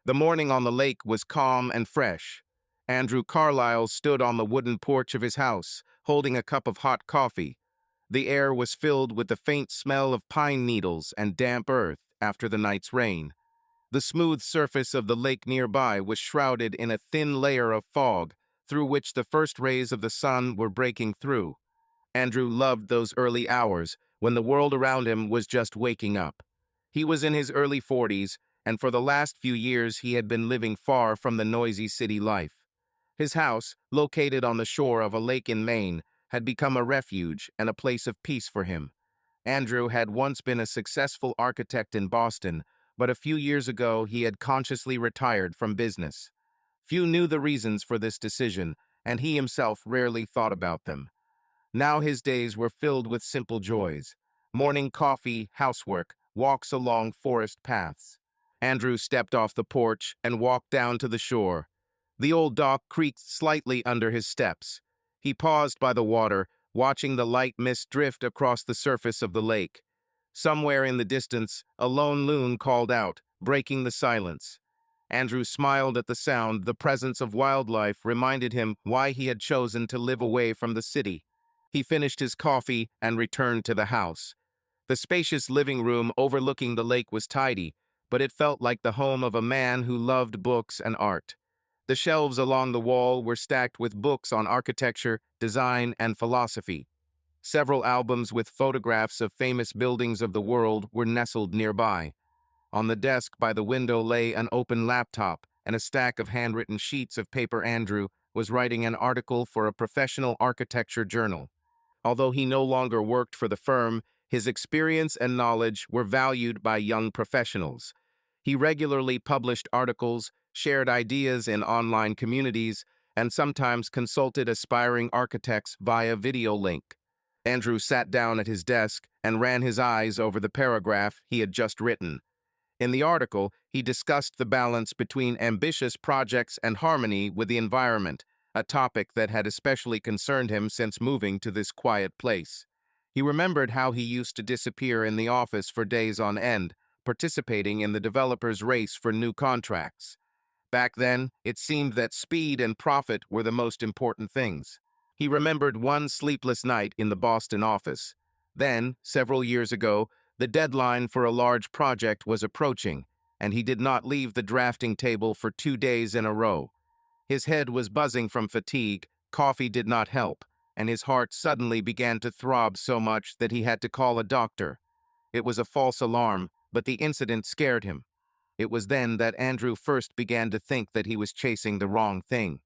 The morning on the lake was calm and fresh. Andrew Carlyle stood on the wooden porch of his house, holding a cup of hot coffee. The air was filled with the faint smell of pine needles and damp earth after the night's rain. The smooth surface of the lake nearby was shrouded in a thin layer of fog, through which the first rays of the sun were breaking through. Andrew loved those early hours, when the world around him was just waking up. He was in his early 40s, and for the last few years he had been living far from the noisy city life. His house, located on the shore of a lake in Maine, had become a refuge and a place of peace for him. Andrew had once been a successful architect in Boston, but a few years ago he had consciously retired from business. Few knew the reasons for this decision, and he himself rarely thought about them. Now his days were filled with simple joys: morning coffee, housework, walks along forest paths. Andrew stepped off the porch and walked down to the shore. The old dock creaked slightly under his steps. He paused by the water, watching the light mist drift across the surface of the lake. Somewhere in the distance, a lone loon called out, breaking the silence. Andrew smiled at the sound. The presence of wildlife reminded him why he had chosen to live away from the city. He finished his coffee and returned to the house. The spacious living room overlooking the lake was tidy, but it felt like the home of a man who loved books and art. The shelves along the wall were stacked with books on architecture, design, and philosophy. Several albums with photographs of famous buildings of the world were nestled nearby. On the desk by the window lay an open laptop and a stack of handwritten sheets of paper. Andrew was writing an article for a professional architecture journal. Although he no longer worked for the firm, his experience and knowledge were valued by young professionals. He regularly published articles, shared ideas in online communities, and sometimes consulted aspiring architects via video link. Andrew sat down at his desk and ran his eyes over the paragraph he had just written. In the article, he discussed the balance between ambitious projects and harmony with the environment, a topic that had especially concerned him since moving to this quiet place. He remembered how he used to disappear in the office for days on end, participating in the developer's race for new contracts. Back then, it seemed that speed and profit were the most important things. He remembered one sleepless night in the Boston office. Then, several years ago, the deadline for a large project was approaching, and he did not leave the drafting table for 2 days in a row. His head was buzzing from fatigue, coffee did not help, and his heart suddenly began to throb so much that he had to call a doctor. It was a false alarm, but the incident scared him. It was then that Andrew first began to think that he was chasing the wrong thing.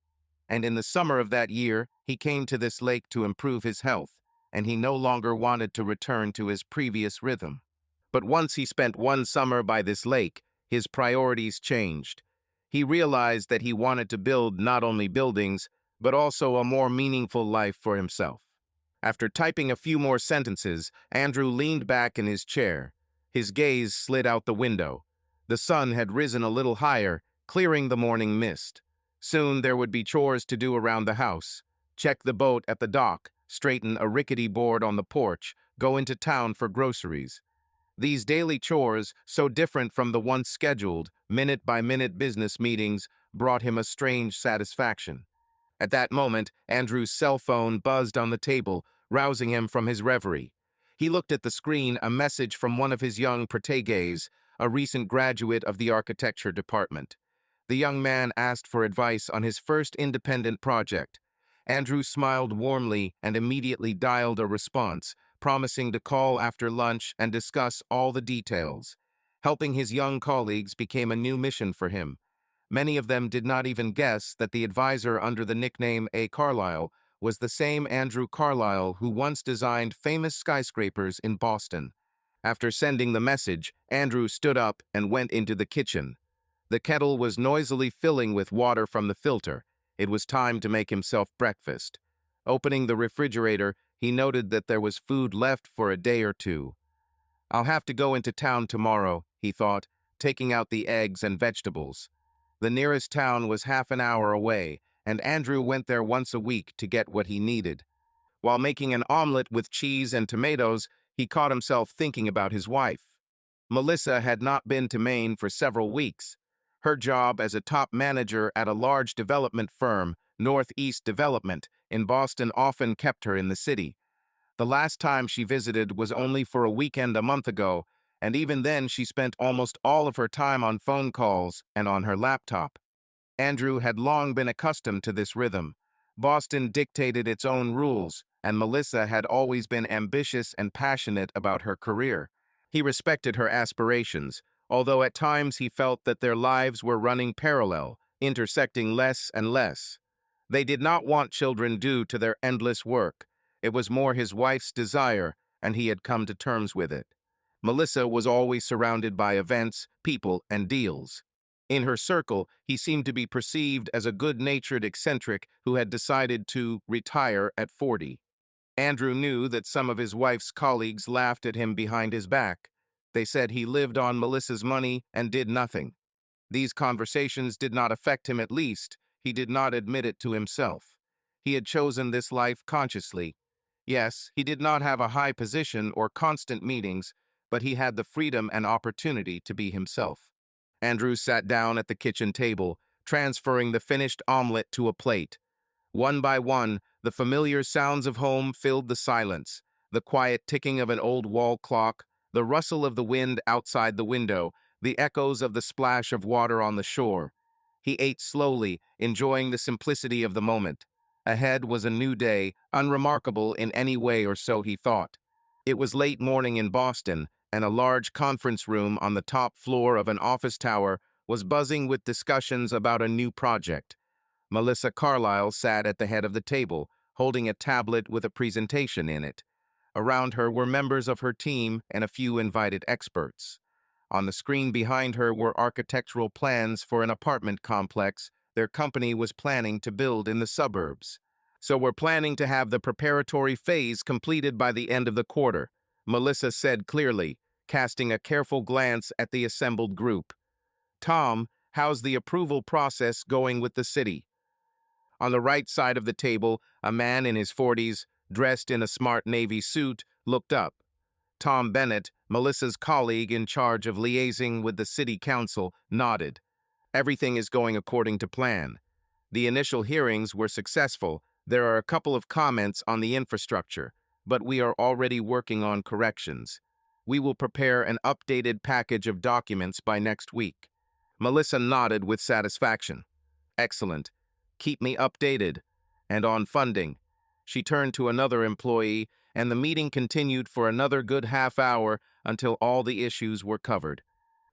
And in the summer of that year, he came to this lake to improve his health, and he no longer wanted to return to his previous rhythm. But once he spent one summer by this lake, his priorities changed. He realized that he wanted to build not only buildings, but also a more meaningful life for himself. After typing a few more sentences, Andrew leaned back in his chair. His gaze slid out the window. The sun had risen a little higher, clearing the morning mist. Soon there would be chores to do around the house. Check the boat at the dock, straighten a rickety board on the porch, go into town for groceries. These daily chores, so different from the once scheduled, minute-by-minute business meetings, brought him a strange satisfaction. At that moment, Andrew's cell phone buzzed on the table, rousing him from his reverie. He looked at the screen, a message from one of his young proteges, a recent graduate of the architecture department. The young man asked for advice on his first independent project. Andrew smiled warmly and immediately dialed a response, promising to call after lunch and discuss all the details. Helping his young colleagues became a new mission for him. Many of them did not even guess that the advisor under the nickname A. Carlyle was the same Andrew Carlyle who once designed famous skyscrapers in Boston. After sending the message, Andrew stood up and went into the kitchen. The kettle was noisily filling with water from the filter. It was time to make himself breakfast. Opening the refrigerator, he noted that there was food left for a day or two. "I'll have to go into town tomorrow," he thought, taking out the eggs and vegetables. The nearest town was half an hour away, and Andrew went there once a week to get what he needed. While making an omelet with cheese and tomatoes, he caught himself thinking about his wife. Melissa had not been to Maine for several weeks. Her job as a top manager at a large development firm, Northeast Development, in Boston often kept her in the city. The last time she visited was only for a weekend a month ago, and even then she spent almost all of her time on phone calls and on her laptop. Andrew had long been accustomed to this rhythm. Boston dictated its own rules, and Melissa had always been ambitious and passionate about her career. He respected her aspirations, although at times he felt that their lives were running parallel, intersecting less and less. They did not want children due to their endless work. It was more his wife's desire, and he had come to terms with it. Melissa was always surrounded by events, people, and deals. In her circle, he seemed to be perceived as a good-natured eccentric who had decided to retire at 40. Andrew knew that some of his wife's colleagues laughed at him behind his back. They said he lived on Melissa's money and did nothing. These conversations did not affect him, at least. He did not admit it to himself. He had chosen this life consciously. Yes, he did not have a high position or constant meetings, but he had the freedom and opportunity to be himself. Andrew sat down at the kitchen table, transferring the finished omelet to a plate. One by one, the familiar sounds of home filled the silence, the quiet ticking of an old wall clock, the rustle of the wind outside the window, the echoes of the splash of water on the shore. He ate slowly, enjoying the simplicity of the moment. Ahead was a new day, unremarkable in any way, or so he thought. It was late morning in Boston, and a large conference room on the top floor of an office tower was buzzing with discussions about a new project. Melissa Carlyle sat at the head of the table, holding a tablet with a presentation in it. Around her were members of her team and a few invited experts. On the screen behind her were architectural plans for an apartment complex their company was planning to build in the suburbs. "So we're planning to have the preparatory phase completed by the end of the quarter," Melissa said clearly, casting a careful glance at the assembled group. "Tom, how's the approval process going with the city?" On the right side of the table, a man in his 40s, dressed in a smart navy suit, looked up. Tom Bennett, Melissa's colleague in charge of liaising with the city council, nodded. "Everything is going according to plan. The initial hearings were successful. There are a couple of comments on the infrastructure, but we are already working on corrections. We will prepare an updated package of documents by next week." Melissa nodded with satisfaction. "Excellent. Keep me updated." And on funding, she turned to another employee, and the meeting continued for another good half hour until all the issues were covered.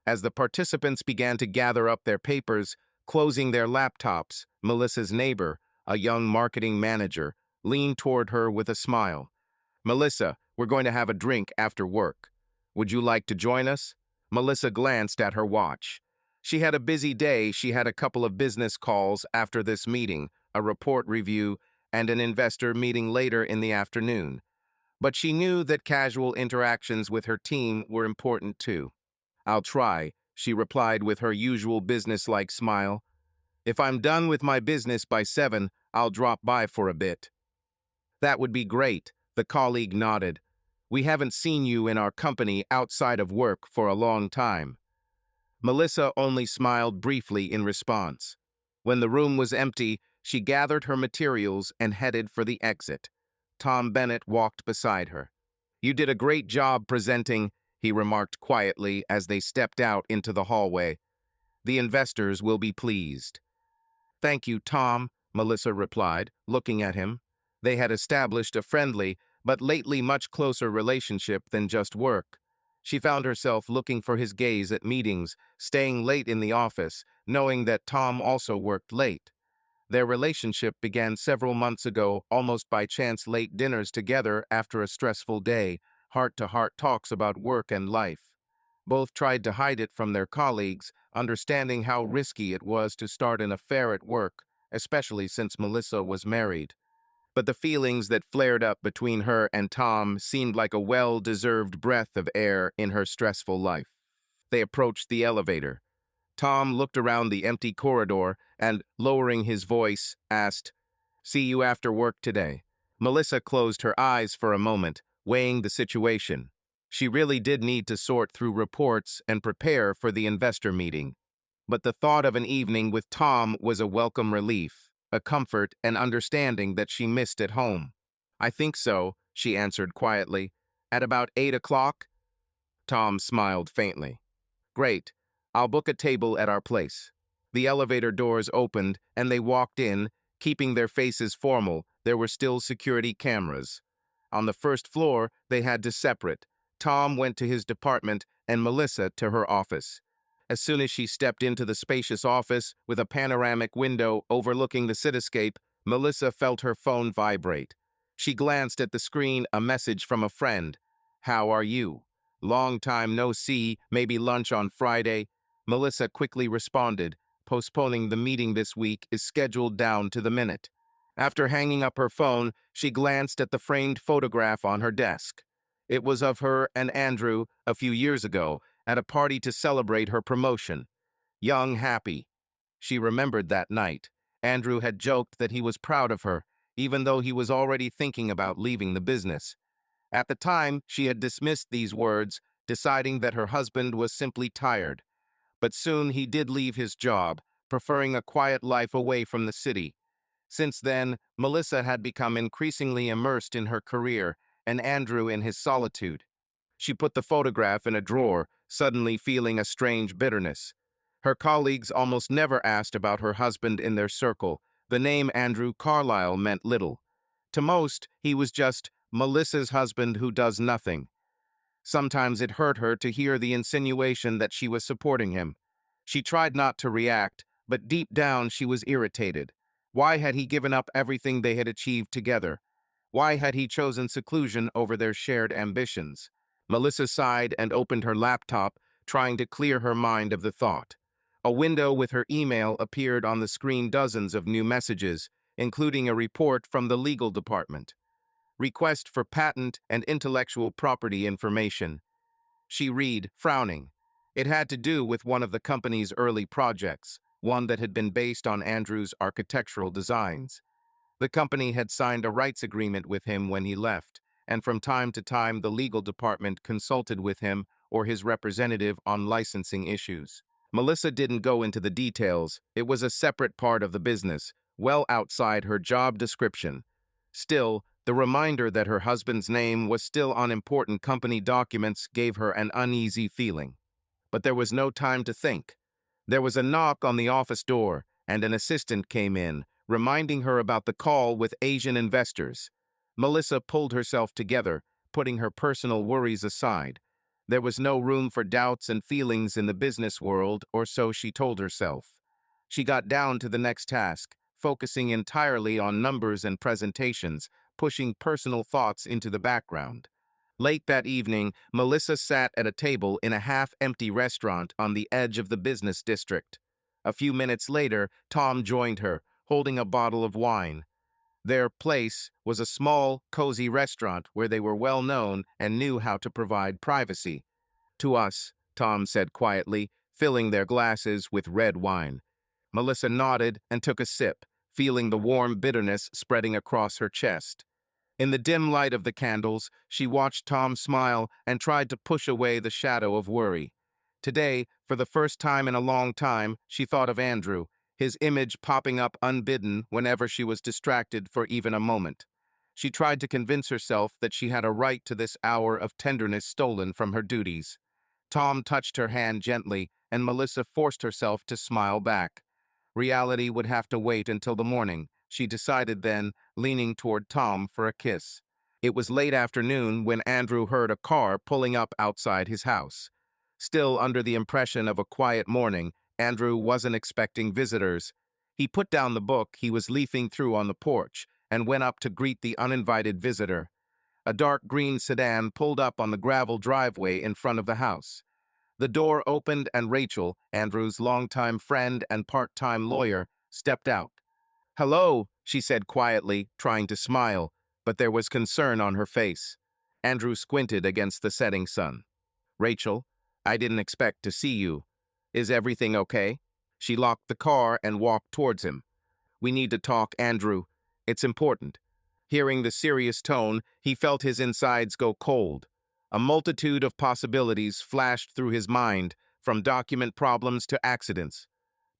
As the participants began to gather up their papers, closing their laptops, Melissa's neighbor, a young marketing manager, leaned toward her with a smile. "Melissa, we're going to have a drink after work. Would you like to join us?" Melissa glanced at her watch. She had a busy day. She had a couple of business calls after this meeting, a report review, and an investor meeting later in the afternoon. But she knew that casual interactions with her team were important too. "I'll try," she replied with her usual business-like smile. "If I'm done with my business by 7, I'll drop by for a bit." "That would be great," the colleague nodded. "We haven't seen you in our company outside of work for a long time." Melissa only smiled briefly in response. When the room was empty, she gathered her materials and headed for the exit. Tom Bennett walked beside her. "You did a great job presenting," he remarked quietly as they stepped out into the hallway. "The investors will be pleased." "Thank you, Tom," Melissa replied, looking at him. They had established a friendly, but lately much closer relationship than just work. She found herself looking for his gaze at meetings, staying late in the office, knowing that Tom also worked late. Their relationship began several months ago, almost by chance late dinners together after a stressful day, heart-to-heart talks about work and life. Both tried to hide it from their colleagues, understanding how risky it was to start an affair at work, especially since Melissa was married. But the feelings that flared up between her and Tom seemed like a well-deserved breath of air in her stressful life. They approached the elevator. Tom looked around the empty corridor and, lowering his voice, asked, "See you after work today." Melissa closed her eyes for a moment, weighing the situation. She really did need to sort through reports and prepare for the investor meeting. But the thought of an evening with Tom was a welcome relief, a comfort and understanding that she missed at home. "I think so," she answered quietly. "At about 8 o'clock?" Tom smiled faintly. "Great. I'll book a table at our place." The elevator doors opened, and they walked in, keeping their faces formal. There were still security cameras. On the first floor, they had to separate. Tom went to his department and Melissa to her office. As soon as she stepped into the spacious office with a panoramic window overlooking the cityscape, Melissa felt her phone vibrate. She glanced at the screen, a message from a friend. "How are you? Long time no see, maybe lunch on Friday?" Melissa quickly responded, "Postponing the meeting this week is scheduled down to the minute." After hanging up her phone, she glanced at the framed photograph on her desk. It was of her and Andrew a few years ago at a party to celebrate her promotion. Young, happy. She remembered that night. Andrew had joked that he was proud of her, even though he was already thinking about leaving the business. At the time, she had dismissed these words, deciding that her husband was simply tired. But soon he did leave his job, preferring a quiet life away from the city. Since then, Melissa had become increasingly immersed in her career, and Andrew in his solitude. She put the photograph in a drawer, suddenly feeling a strange bitterness. Her colleagues almost never asked about her husband in their circle. The name Andrew Carlisle meant little. To most, he was just Melissa's husband who does nothing. Sometimes it hurt her to hear the insinuation that she was supporting him. She tried not to react, but deep down she was irritated. Why had he given up everything they had achieved together? Why had he chosen seclusion over their shared ambitions? Melissa sighed and opened her laptop, trying to clear her mind of the thought. A window with her email appeared on the screen, dozens of new messages, including a report from the legal department. Request for patent and intellectual property information. She read, frowning. It had to do with one of the company's early projects, one that had been based on Andrew's architectural designs. The company had signed a rights agreement with him when he left, and from time to time the legal department consulted with him or his representative on licensing issues. Melissa didn't go into the details. It was a separate part of the business, well outside her job description. Still, the reminder that her husband's name was still on important company documents gave her an uneasy feeling. But there was no time to think. There was a knock on the office door, and an assistant came in, reminding her about the call with Asian investors. Melissa pulled herself together, putting her personal worries aside. There was no room for doubts and feelings in the business world, or so she told herself. She got down to the next task, focusing entirely on numbers and presentations, pushing personal thoughts into the background. Late that evening, Melissa sat at a table in a half-empty restaurant on the edge of the business district. A few minutes later, Tom joined her, holding a bottle of wine. Their place was a small, cozy restaurant where they were well known and knew how to provide privacy. "To us," Tom said quietly, filling their glasses with red wine. Melissa nodded and took a sip, feeling the warm bitterness spreading across her chest. In the dim light of the candles, she watched Tom smile and tried to push away the shadow of worry. Today, for the first time in a long time, she thought of Andrew, his image popping up unbidden whenever she was distracted for even a moment. She tried to convince herself that she had a right to this hour of tenderness stolen from her duties. Tom touched her hand gently, and Melissa forced herself to smile back. Reality would have to wait until the morning, she decided then, leaning toward Tom for a kiss. It was late afternoon when Andrew heard a car pulling up outside his house. Still under the impression of a quiet morning, Andrew wasn't expecting visitors. He put down the book he was leafing through on the porch and went up to greet the uninvited visitor. A dark green sedan pulled up on the gravel driveway in front of the house. The door opened and Rachel, Andrew's longtime friend and part-time lawyer, stepped out. "Hello," she said quietly, trying to smile, but there was concern on her face. Andrew squinted against the setting sun. "Rachel, I didn't expect to see you. Is everything okay?" She locked the car and walked towards him. "We need to talk, Andrew. It's important." Hearing the serious tone, he felt his insides go cold. A multitude of possibilities flashed through his mind, from document problems to accidents.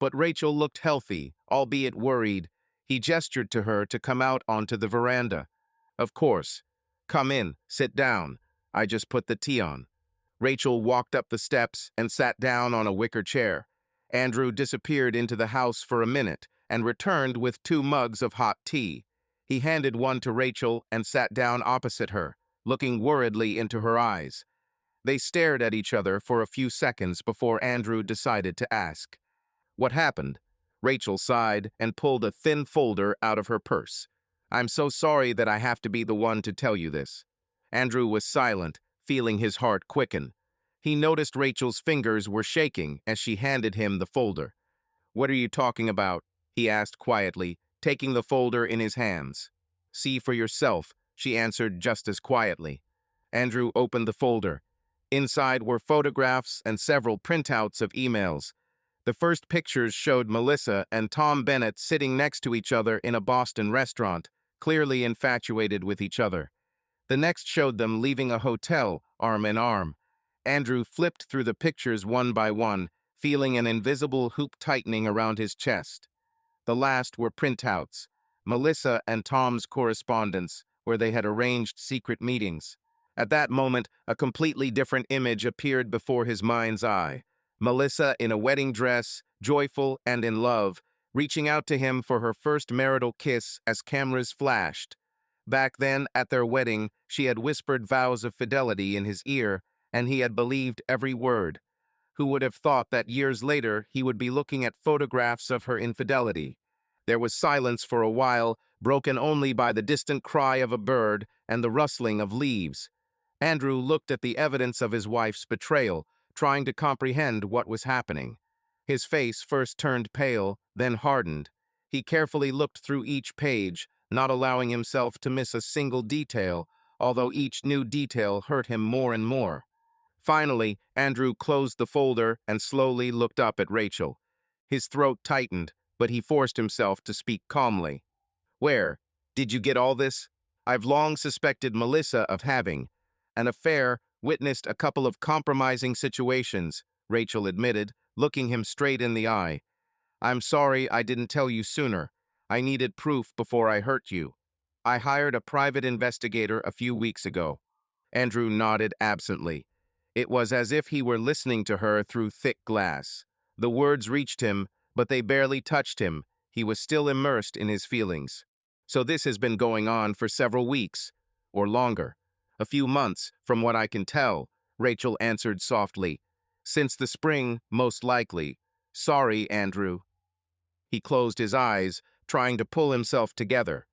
But Rachel looked healthy, albeit worried. He gestured to her to come out onto the veranda. Of course. Come in, sit down. I just put the tea on. Rachel walked up the steps and sat down on a wicker chair. Andrew disappeared into the house for a minute and returned with 2 mugs of hot tea. He handed one to Rachel and sat down opposite her, looking worriedly into her eyes. They stared at each other for a few seconds before Andrew decided to ask. What happened? Rachel sighed and pulled a thin folder out of her purse. I'm so sorry that I have to be the one to tell you this. Andrew was silent, feeling his heart quicken. He noticed Rachel's fingers were shaking as she handed him the folder. What are you talking about? He asked quietly, taking the folder in his hands. See for yourself, she answered just as quietly. Andrew opened the folder. Inside were photographs and several printouts of emails. The first pictures showed Melissa and Tom Bennett sitting next to each other in a Boston restaurant, clearly infatuated with each other. The next showed them leaving a hotel, arm in arm. Andrew flipped through the pictures one by one, feeling an invisible hoop tightening around his chest. The last were printouts, Melissa and Tom's correspondence, where they had arranged secret meetings. At that moment, a completely different image appeared before his mind's eye. Melissa in a wedding dress, joyful and in love, reaching out to him for her first marital kiss as cameras flashed. Back then, at their wedding, she had whispered vows of fidelity in his ear, and he had believed every word. Who would have thought that years later he would be looking at photographs of her infidelity? There was silence for a while, broken only by the distant cry of a bird and the rustling of leaves. Andrew looked at the evidence of his wife's betrayal, trying to comprehend what was happening. His face first turned pale, then hardened. He carefully looked through each page, not allowing himself to miss a single detail, although each new detail hurt him more and more. Finally, Andrew closed the folder and slowly looked up at Rachel. His throat tightened, but he forced himself to speak calmly. Where? Did you get all this? I've long suspected Melissa of having an affair, witnessed a couple of compromising situations, Rachel admitted, looking him straight in the eye. I'm sorry I didn't tell you sooner. I needed proof before I hurt you. I hired a private investigator a few weeks ago. Andrew nodded absently. It was as if he were listening to her through thick glass. The words reached him, but they barely touched him. He was still immersed in his feelings. So this has been going on for several weeks, or longer. A few months, from what I can tell, Rachel answered softly. Since the spring, most likely. Sorry, Andrew. He closed his eyes, trying to pull himself together.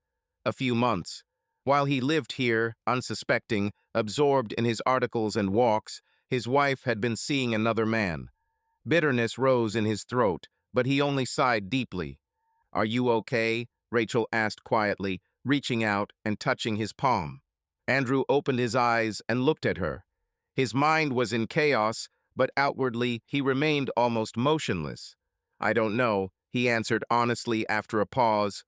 A few months. While he lived here, unsuspecting, absorbed in his articles and walks, his wife had been seeing another man. Bitterness rose in his throat, but he only sighed deeply. Are you okay? Rachel asked quietly, reaching out and touching his palm. Andrew opened his eyes and looked at her. His mind was in chaos, but outwardly he remained almost motionless. I don't know, he answered honestly after a pause.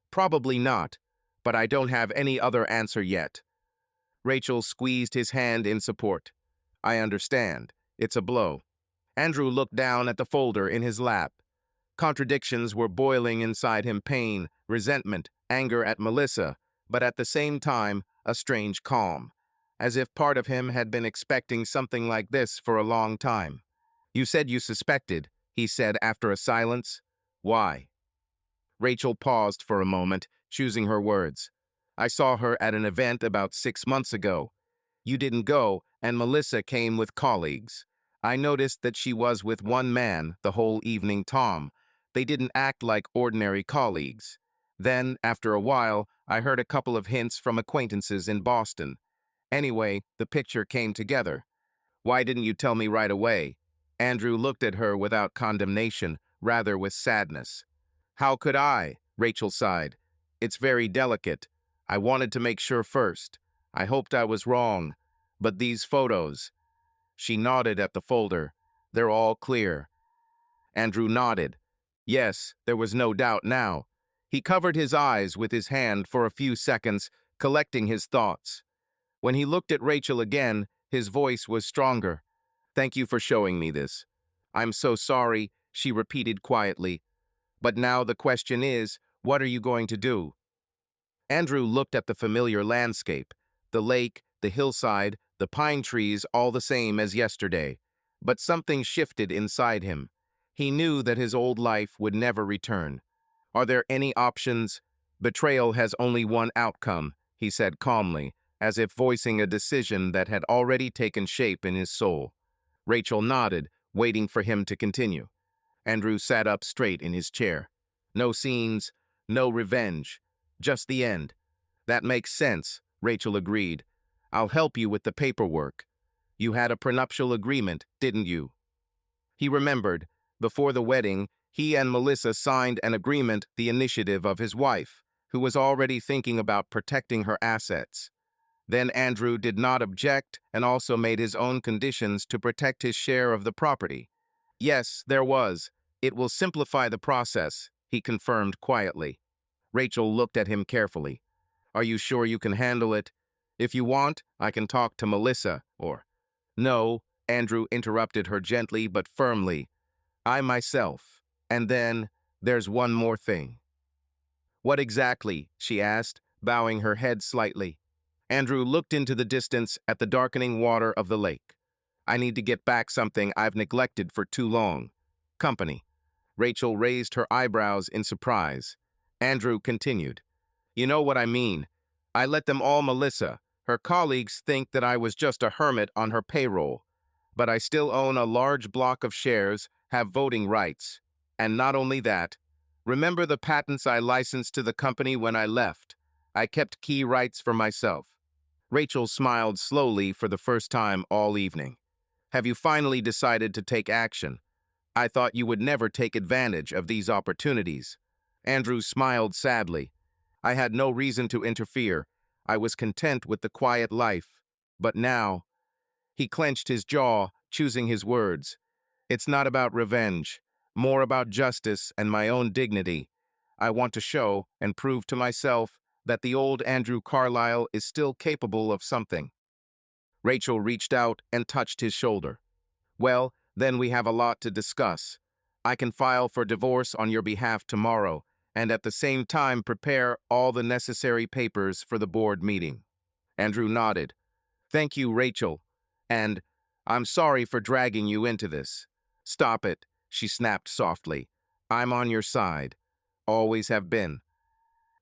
Probably not, but I don't have any other answer yet. Rachel squeezed his hand in support. I understand. It's a blow. Andrew looked down at the folder in his lap. Contradictions were boiling inside him, pain, resentment, anger at Melissa, but at the same time, a strange calm, as if part of him had been expecting something like this for a long time. You said you suspected, he said after a silence. Why? Rachel paused for a moment, choosing her words. I saw her at an event about 6 months ago. You didn't go, and Melissa came with colleagues. I noticed that she was with one man the whole evening, Tom. They didn't act like ordinary colleagues. Then, after a while, I heard a couple of hints from acquaintances in Boston. Anyway, the picture came together. Why didn't you tell me right away? Andrew looked at her without condemnation, rather with sadness. How could I? Rachel sighed. It's very delicate. I wanted to make sure first. I hoped I was wrong. But these photos... She nodded at the folder. They're all clear. Andrew nodded. Yes, there was no doubt now. He covered his eyes with his hand for a few seconds, collecting his thoughts. When he looked at Rachel again, his voice was stronger. Thank you for showing me this. I'm so sorry. she repeated quietly. But now the question is, what are you going to do? Andrew looked at the familiar landscape, the lake, the hillside, the pine trees, all the same as yesterday. But something shifted inside him. He knew that his old life would never return. Are there any options? Betrayal has only one outcome, he said calmly, as if voicing a decision that had already taken shape in his soul. Rachel nodded, waiting for him to continue. Andrew sat up straight in his chair. No scenes, no revenge, just the end. That makes sense, Rachel agreed. I'll help you with the paperwork. You had a prenuptial agreement, didn't you? He remembered. Before the wedding, he and Melissa signed an agreement, the initiative of his wife, who was already thinking about protecting her assets. Then Andrew did not object and also made his own conditions to protect his share of the property. Yes, there was. It will simplify the process, he confirmed quietly. Rachel looked at him carefully. Are you sure you can handle it? If you want, I can talk to Melissa, or... No, Andrew interrupted her gently but firmly. I myself. And then, there's one more thing. What exactly? She asked, bowing her head slightly. Andrew looked into the distance at the darkening water of the lake. I need to get back something I've neglected for too long. Company. Rachel raised her eyebrows in surprise. Andrew continued. You know what I mean. I let them all Melissa. Her colleagues think that I was just a hermit on her payroll. But I still own a large block of shares, have voting rights. And not only that, remember the patents I licensed to the company when I left? I kept key rights for myself. Rachel smiled slowly for the first time all evening. Have you finally decided to take action? I thought you would never take advantage of these opportunities. Andrew smiled sadly. I had no reason to interfere. I was content with the quiet life. But now... He clenched his jaw, choosing his words. It's not about revenge, more about justice and my own dignity. I want to show and prove to myself that the old Andrew Carlyle is still capable of something. Rachel reached out and touched his shoulder. Well, then we have a lot to discuss. I can file for divorce on your behalf tomorrow, and at the same time prepare all the necessary papers for the board meeting. Andrew nodded. Thank you, Rachel. And I'm sorry for dragging you into this. Stop it, she snapped softly. I'm on your side. Always have been.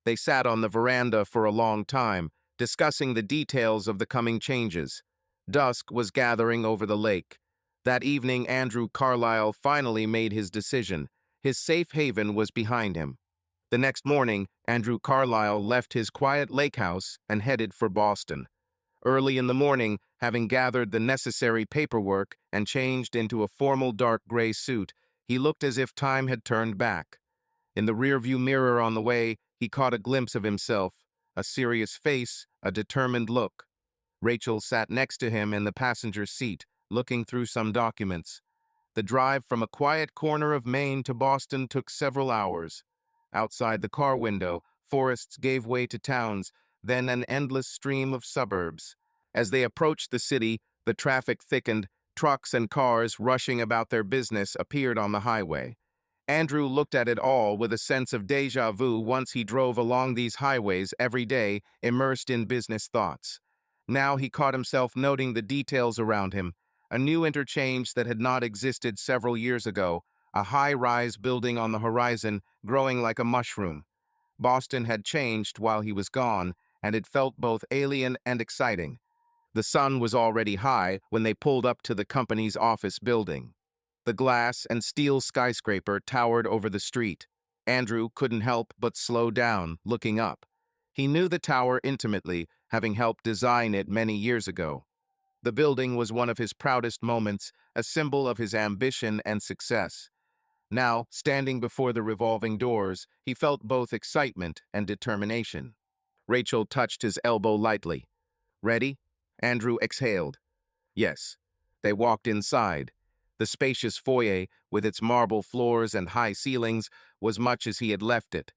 They sat on the veranda for a long time, discussing the details of the coming changes. Dusk was gathering over the lake. That evening, Andrew Carlyle finally made his decision. His safe haven was behind him. The next morning, Andrew Carlyle left his quiet lake house and headed for Boston. Early in the morning, having gathered the necessary paperwork and changed into a formal dark gray suit, he looked as if time had turned back. In the rearview mirror on the way, he caught a glimpse of himself, a serious face, a determined look. Rachel sat next to him in the passenger seat, looking through some documents. The drive from a quiet corner of Maine to Boston took several hours. Outside the car window, forests gave way to towns, then an endless stream of suburbs. As they approached the city, the traffic thickened, trucks and cars rushing about their business appeared on the highway. Andrew looked at it all with a sense of déjà vu once he drove along these highways every day, immersed in business thoughts. Now he caught himself noting the details around him, a new interchange that had not existed several years ago, a high-rise building on the horizon growing like a mushroom. Boston had changed while he was gone, and it felt both alien and exciting. The sun was already high when they pulled up to the company's office building. The glass and steel skyscraper towered over the street. Andrew couldn't help but slow down, looking up. He knew the tower intimately, having helped design it many years ago. The building was one of his proudest moments, a symbol of his ambition and success. Now, standing before the revolving doors, he felt both excitement and determination. Rachel touched his elbow lightly. Ready? Andrew exhaled. Yes. They walked inside. The spacious foyer, with its marble floors and high ceilings, was much as he had left it.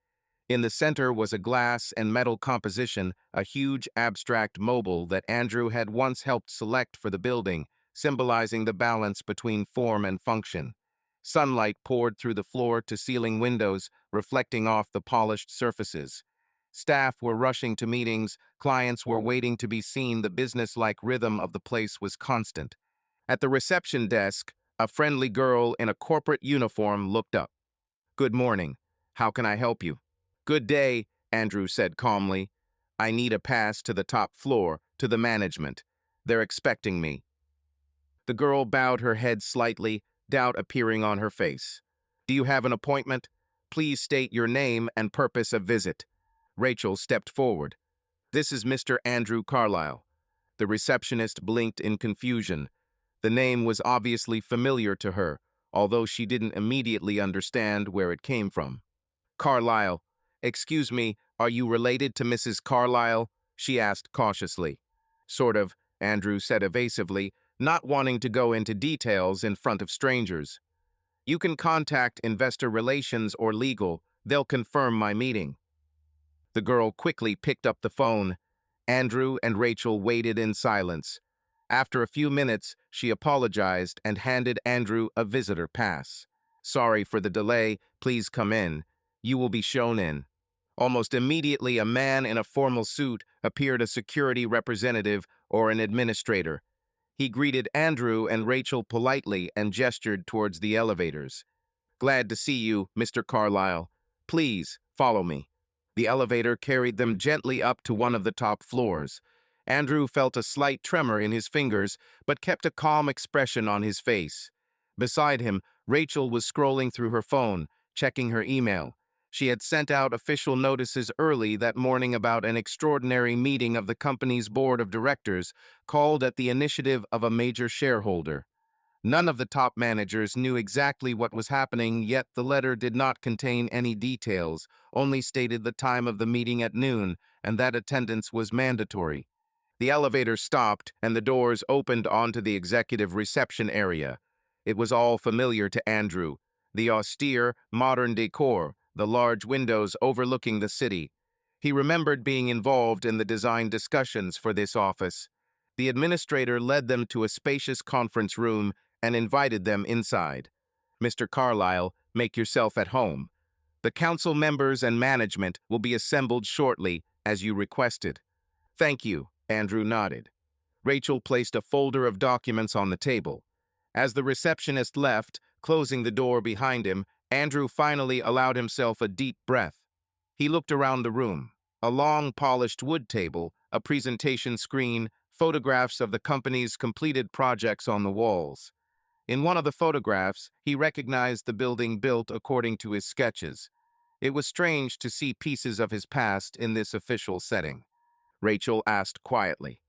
In the center was a glass and metal composition, a huge abstract mobile that Andrew had once helped select for the building, symbolizing the balance between form and function. Sunlight poured through the floor-to-ceiling windows, reflecting off the polished surfaces. Staff were rushing to meetings, clients were waiting to be seen. The business-like rhythm of the place was constant. At the reception desk, a friendly girl in a corporate uniform looked up. "Good morning. How can I help you?" "Good day," Andrew said calmly. "I need a pass to the top floor, to the management. They're expecting me." The girl bowed her head slightly, doubt appearing on her face. "Do you have an appointment? Please state your name and purpose of visit." Rachel stepped forward. "This is Mr. Andrew Carlyle." The receptionist blinked in confusion. The name was obviously familiar to her, although she didn't immediately understand where it came from. "Carlyle. Excuse me, are you related to Mrs. Carlyle?" she asked cautiously. "Sort of," Andrew said evasively, not wanting to go into details in front of strangers. "You can contact Investor Relations or Legal. They'll confirm my meeting." The girl quickly picked up the phone. Andrew and Rachel waited in silence. After a few minutes, she apologized and handed Andrew a visitor pass. "Sorry for the delay. Please come in. You will be shown in." Almost immediately, a man in a formal suit appeared, a security representative or an administrator. He greeted Andrew and Rachel politely and gestured towards the elevators. "Glad to see you, Mr. Carlyle. Please, follow me." The elevator carried them gently up to one of the top floors. Andrew felt a slight tremor in his fingers, but kept a calm expression on his face. Beside him, Rachel was scrolling through her phone, checking her email. She had sent out official notices early that morning about an extraordinary meeting of the company's board of directors, called at the initiative of a major shareholder. None of the top managers knew exactly what was happening, yet the letter did not contain any details, only stated the time of the meeting at noon, and that attendance was mandatory. The elevator stopped, and the doors opened onto the executive reception area. It was all familiar to Andrew. The austere, modern decor, the large windows overlooking the city. He remembered being involved in the design discussions for this office. The administrator led them to a spacious conference room and invited them inside. "Mr. Carlyle, make yourself at home. The council members and management will be assembled shortly, as you requested." "Thank you," Andrew nodded. Rachel placed a folder of documents on the table. As the receptionist left, closing the door behind him, Andrew finally allowed himself a deep breath. He looked around the room. A long, polished wood table, a presentation screen, photographs of the company's completed projects on the walls. In one of the photographs, he recognized the building built according to his sketches. It was strange to see pieces of his past in this official setting. Rachel asked quietly,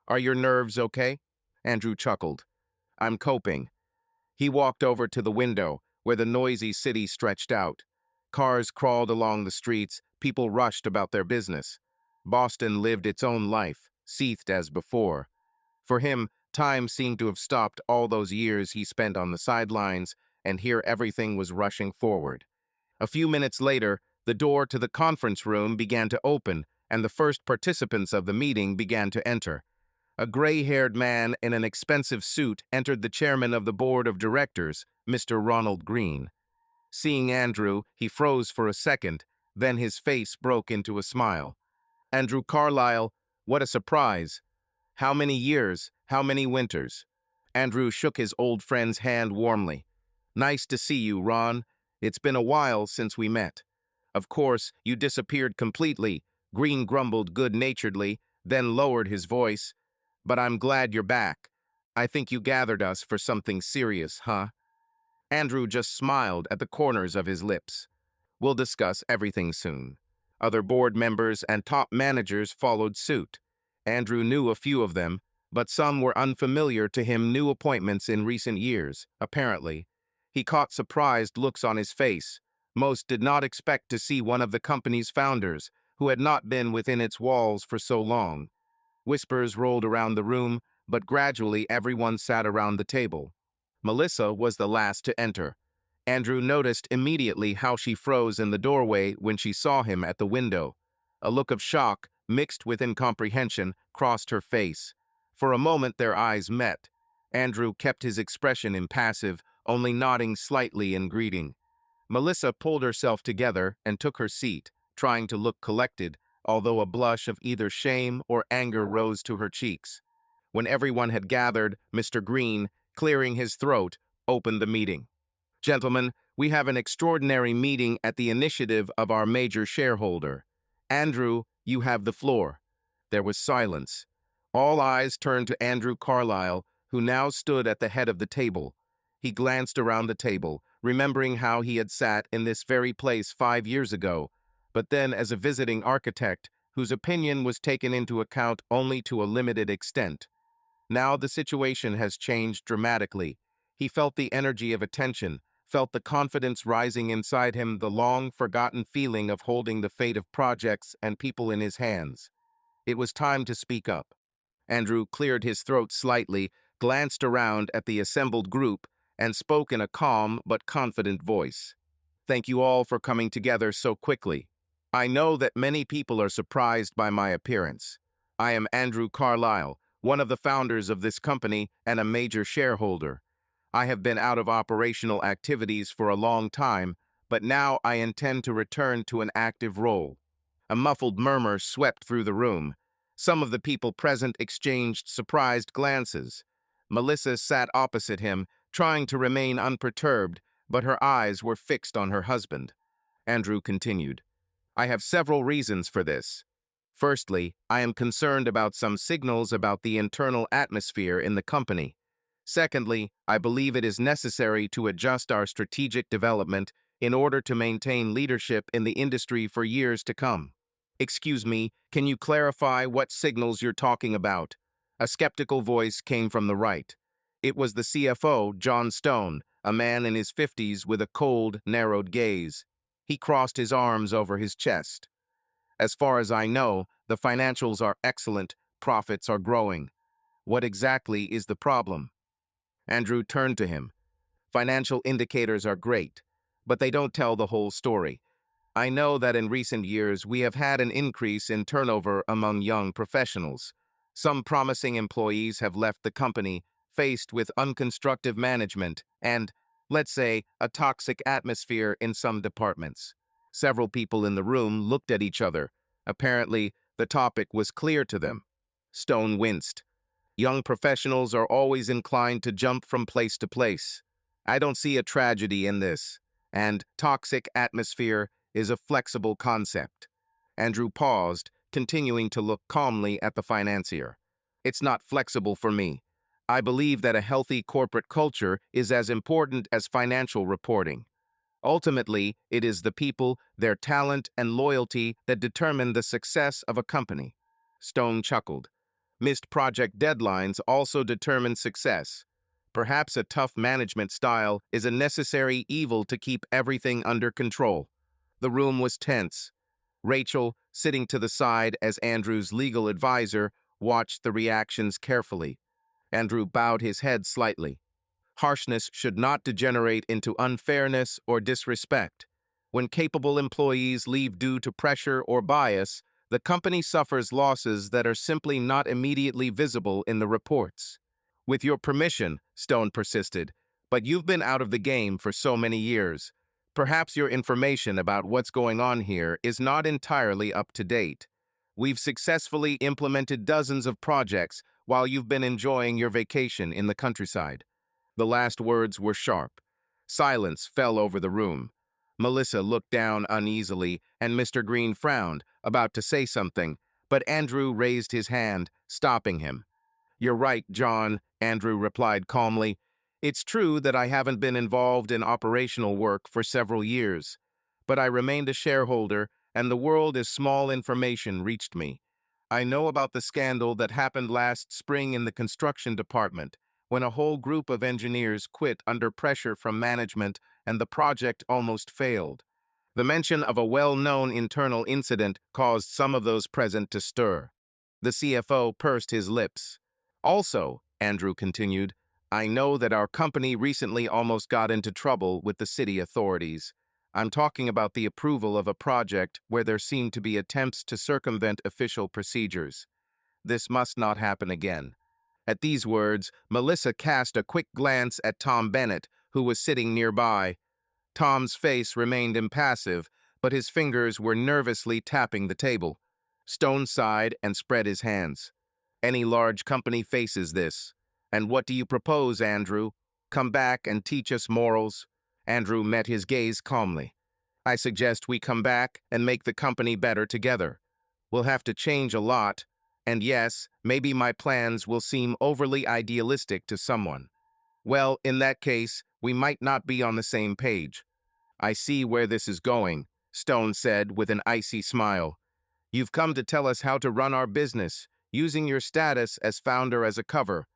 "Are your nerves okay?" Andrew chuckled. "I'm coping." He walked over to the window, where the noisy city stretched out. Cars crawled along the streets, people rushed about their business. Boston lived its own life, seethed as before. For him, time seemed to have stopped all those years he spent on the sidelines, and here everything was rushing forward. A few minutes later, the door to the conference room began to open, and the first participants of the meeting began to enter. A gray-haired man in an expensive suit entered. The chairman of the board of directors, Mr. Ronald Green. Seeing Andrew, he froze for a second, then his face broke into a smile. "Andrew Carlyle, what a surprise. How many years, how many winters?" Andrew shook his old friend's hand warmly. "Nice to see you, Ron. It's been a while since we met." "Of course, you disappeared completely," Green grumbled good-naturedly, then lowered his voice. "But I'm glad you're back. I think you gathered us for something serious, huh?" Andrew just smiled at the corners of his lips. "We'll discuss everything soon." Other board members and top managers followed suit. Andrew knew a few of them, but some were unfamiliar to him, new appointments in recent years, apparently. He caught surprised looks on his face. Most did not expect to see one of the company's founders, who had not been within its walls for so long. Whispers rolled around the room, but gradually everyone sat around the table. Melissa was the last to enter. Andrew noticed immediately how she froze in the doorway when she saw him at the window. A look of shock, mixed with incomprehension, crossed her face. For a moment their eyes met. Andrew kept his expression impassive, only nodding slightly in greeting. Melissa pulled herself together and took her seat, trying to look collected, although a blush of either shame or anger rose to her cheeks. When everyone had gathered, Mr. Green, clearing his throat, opened the meeting. Gentlemen, we have an extraordinary meeting at the initiative of our major shareholder. Andrew, you have the floor. There was silence. All eyes turned to Andrew Carlyle, who now stood at the head of the table. He glanced around the table, remembering how he had sat in this very place 5 years ago, but then as a visiting architect whose opinion was taken into account only to a limited extent. Now the situation has changed dramatically. He felt the energy of attention, felt the confidence rising inside him, the long-forgotten feeling of holding the fate of projects and people in his hands. It was time to speak up. Andrew cleared his throat slightly, glanced around at the assembled group, and spoke in a calm but confident voice. Thank you all for coming together so quickly. I know that many people are surprised by my appearance. I am Andrew Carlyle, one of the founders of this company and a major shareholder. I have been out of operational activities for a long time, but now I intend to return to an active role. A muffled murmur swept through the room. Some of the people present exchanged surprised glances. Melissa sat opposite him, trying to remain unperturbed, but her eyes were fixed on her husband. Andrew continued, I have several reasons for this. Firstly, I am concerned about some signals about the internal atmosphere in the company. Secondly, I believe it is necessary to adjust our strategic development in order to maintain leadership in the industry for years to come. Excuse me, can you clarify what signals you're talking about? A skeptical voice came from the right. It was the CFO, John Stone, a man in his 50s with a cold, narrowed gaze. He crossed his arms over his chest. As far as I know, the financials are excellent, profits are growing. What exactly is the problem? Andrew turned to him. Financial indicators are great, but they don't tell the whole story. I know that in recent years we have had an increase in turnover among young professionals. Some promising employees have left the company, faced with unconstructive management and, let's say, a toxic atmosphere in some departments. Several people in the room looked at each other. Apparently, the topic was clear to them. Stone winced. Young professionals are always inclined to jump from place to place. I don't see a tragedy in this. And toxic atmosphere is a flexible concept. Andrew paused, continuing to look calmly at the financier. It's not flexible for me. I believe that a healthy corporate culture is as important as financial reporting. Ultimately, it is the people, their talent, and loyalty that determine the success of a company. Stone chuckled. Missed project deadlines also determine success. Perhaps a tough management style is a necessary evil to keep everything under control. The room was tense. Rachel, sitting to the side as Andrew's legal advisor, watched the reactions carefully. Andrew bowed his head slightly. Harshness should not degenerate into unfairness or disrespect. When capable employees leave due to pressure or bias, the company suffers losses that are simply not immediately visible in the reports. With your permission, Stone persisted, but you've been out of the game for so many years. Perhaps your information about what's going on here is not entirely up to date. We've successfully implemented dozens of projects while you've been enjoying your vacation in the countryside. The last words were sharp. Silence fell over the room. Melissa looked down uneasily, and Mr. Green frowned, about to say something, but Andrew raised his hand, stopping him. You're right, John, Andrew replied calmly. It's true that I haven't been involved in operational work for several years, but I remained a shareholder, and the world as small information reached me. I know about the scandal that happened last spring in the construction department, when a whole group of engineers quit under pressure from management and the project almost failed. The mention of a well-known internal incident caused some of those present to stir. The CFO pursed his lips. Also, Andrew continued, I know that our company recently almost got into trouble with the city authorities. I'm talking about the approval of a project where there seemed to be attempts to circumvent official procedures. This must not happen again. At these words, Melissa cast a quick glance at Tom Bennett, who was sitting nearby. Tom's face remained impassive, but his fingers were nervously tapping the table. Stone sighed and spread his hands. Any large company faces this. And what do you propose, Andrew? Come back and teach us morals? Andrew met his gaze calmly. I suggest we come back and make the company better together. We'll have to change a lot, and yes, maybe my plans will seem overly idealistic to someone. Well, in that case, we might not be on the same page. I see where this is going, Stone said with an icy smile. You've come to tell us how to run our business, using your status as founder as a cover.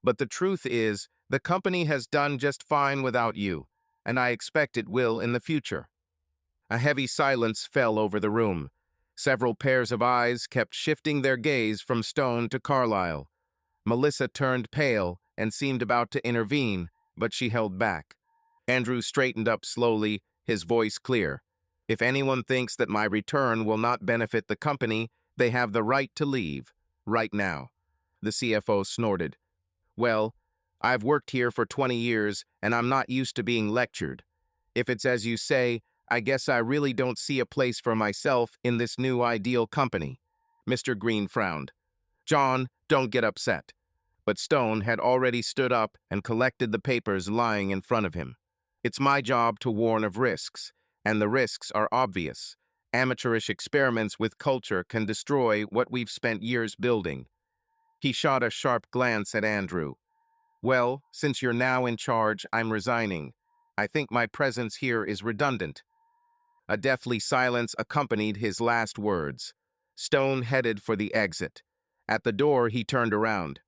But the truth is, the company has done just fine without you, and I expect it will in the future. A heavy silence fell over the room. Several pairs of eyes kept shifting their gaze from Stone to Carlyle. Melissa turned pale and seemed about to intervene, but she held back. Andrew straightened up slowly, his voice clear. If anyone thinks that my return will not benefit the company, they have the right to leave, right now. The CFO snorted. Well, I've worked here for 20 years, and I'm not used to being lectured. If it's as you say, I guess I really don't see a place for myself in this new ideal company. Mr. Green frowned. John, don't get upset. But Stone had already stood up and collected the papers lying in front of him. It's my job to warn of risks, and the risks are obvious. Amateurish experiments with culture can destroy what we've spent years building. He shot a sharp glance at Andrew. Well, since you're now in charge, I'm resigning. I think my presence here is redundant. A deathly silence accompanied his last words. Stone headed for the exit. At the door, he turned around.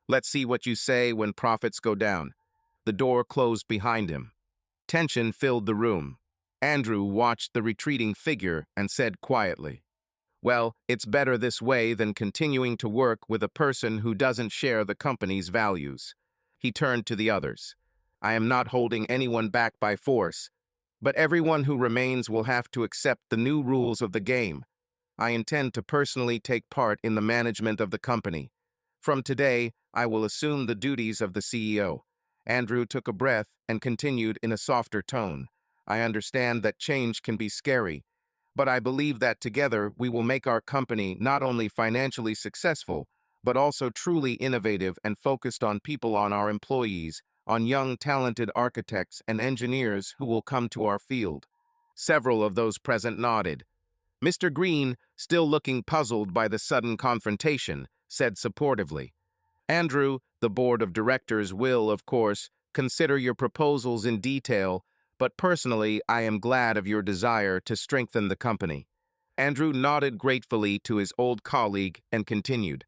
Let's see what you say when profits go down. The door closed behind him. Tension filled the room. Andrew watched the retreating figure and said quietly, well, it's better this way than continuing to work with a person who doesn't share the company's values. He turned to the others. I am not holding anyone back by force, but everyone who remains will have to accept the new rules of the game. I intend to personally take part in the management of the company. From today, I will assume the duties of the CEO. Andrew took a breath and continued in a softer tone. I understand that change can be scary, but I believe that together we will make our company not only financially successful, but also truly innovative and focused on people, on our employees, on young, talented architects and engineers who will come to our field. Several of those present nodded. Mr. Green, still looking puzzled by the sudden confrontation, said supportively, Andrew, the board of directors will, of course, consider your proposals in detail, but personally, I am glad of your desire to strengthen the company. Andrew nodded gratefully to his old colleague and continued.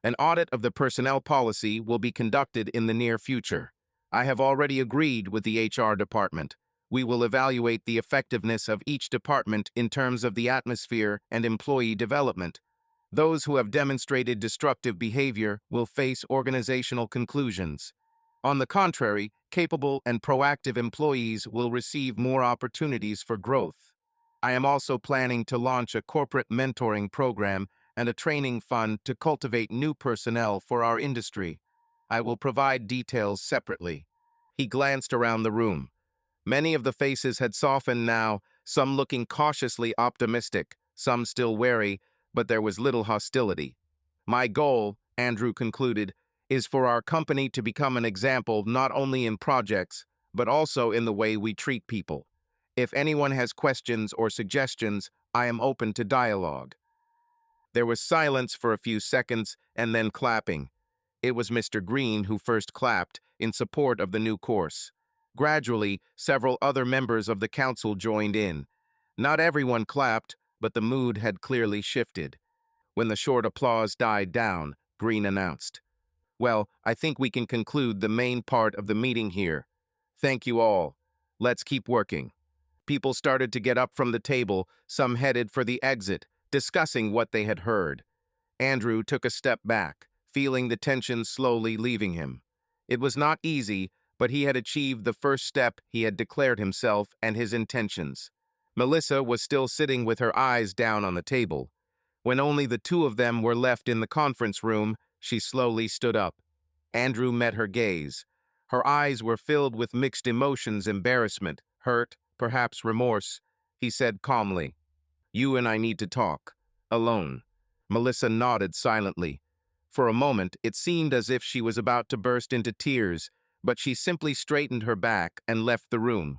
An audit of the personnel policy will be conducted in the near future. I have already agreed with the HR department. We will evaluate the effectiveness of each department in terms of the atmosphere and employee development. Those who have demonstrated destructive behavior will face organizational conclusions. On the contrary, capable and proactive employees will receive more opportunities for growth. I am also planning to launch a corporate mentoring program and a training fund to cultivate new personnel for our industry. I will provide details separately. He glanced around the room. Many of the faces had softened now, some looking cautiously optimistic, some still wary, but there was little hostility. My goal, Andrew concluded, is for our company to become an example not only in projects, but also in the way we treat people. If anyone has questions or suggestions, I am open to dialogue. There was silence for a few seconds and then clapping. It was Mr. Green who first clapped in support of the new course. Gradually, several other members of the council joined in. Not everyone clapped, but the mood had clearly shifted. When the short applause died down, Green announced, well, I think we can conclude the main part of the meeting here. Thank you all. Let's keep working. People started to get up from the table, some headed for the exit, discussing what they had heard. Andrew took a step back, feeling the tension slowly leaving him. It was not easy, but he had achieved the first step. He had declared himself and his intentions. Melissa was still sitting with her eyes down on the table. When only the two of them were left in the conference room, she slowly stood up. Andrew met her gaze. Her eyes were filled with mixed emotions, embarrassment, hurt, perhaps remorse. He said calmly, "You and I need to talk. Alone." Melissa nodded silently. For a moment, it seemed as if she was about to burst into tears, but she simply straightened her back and left the room.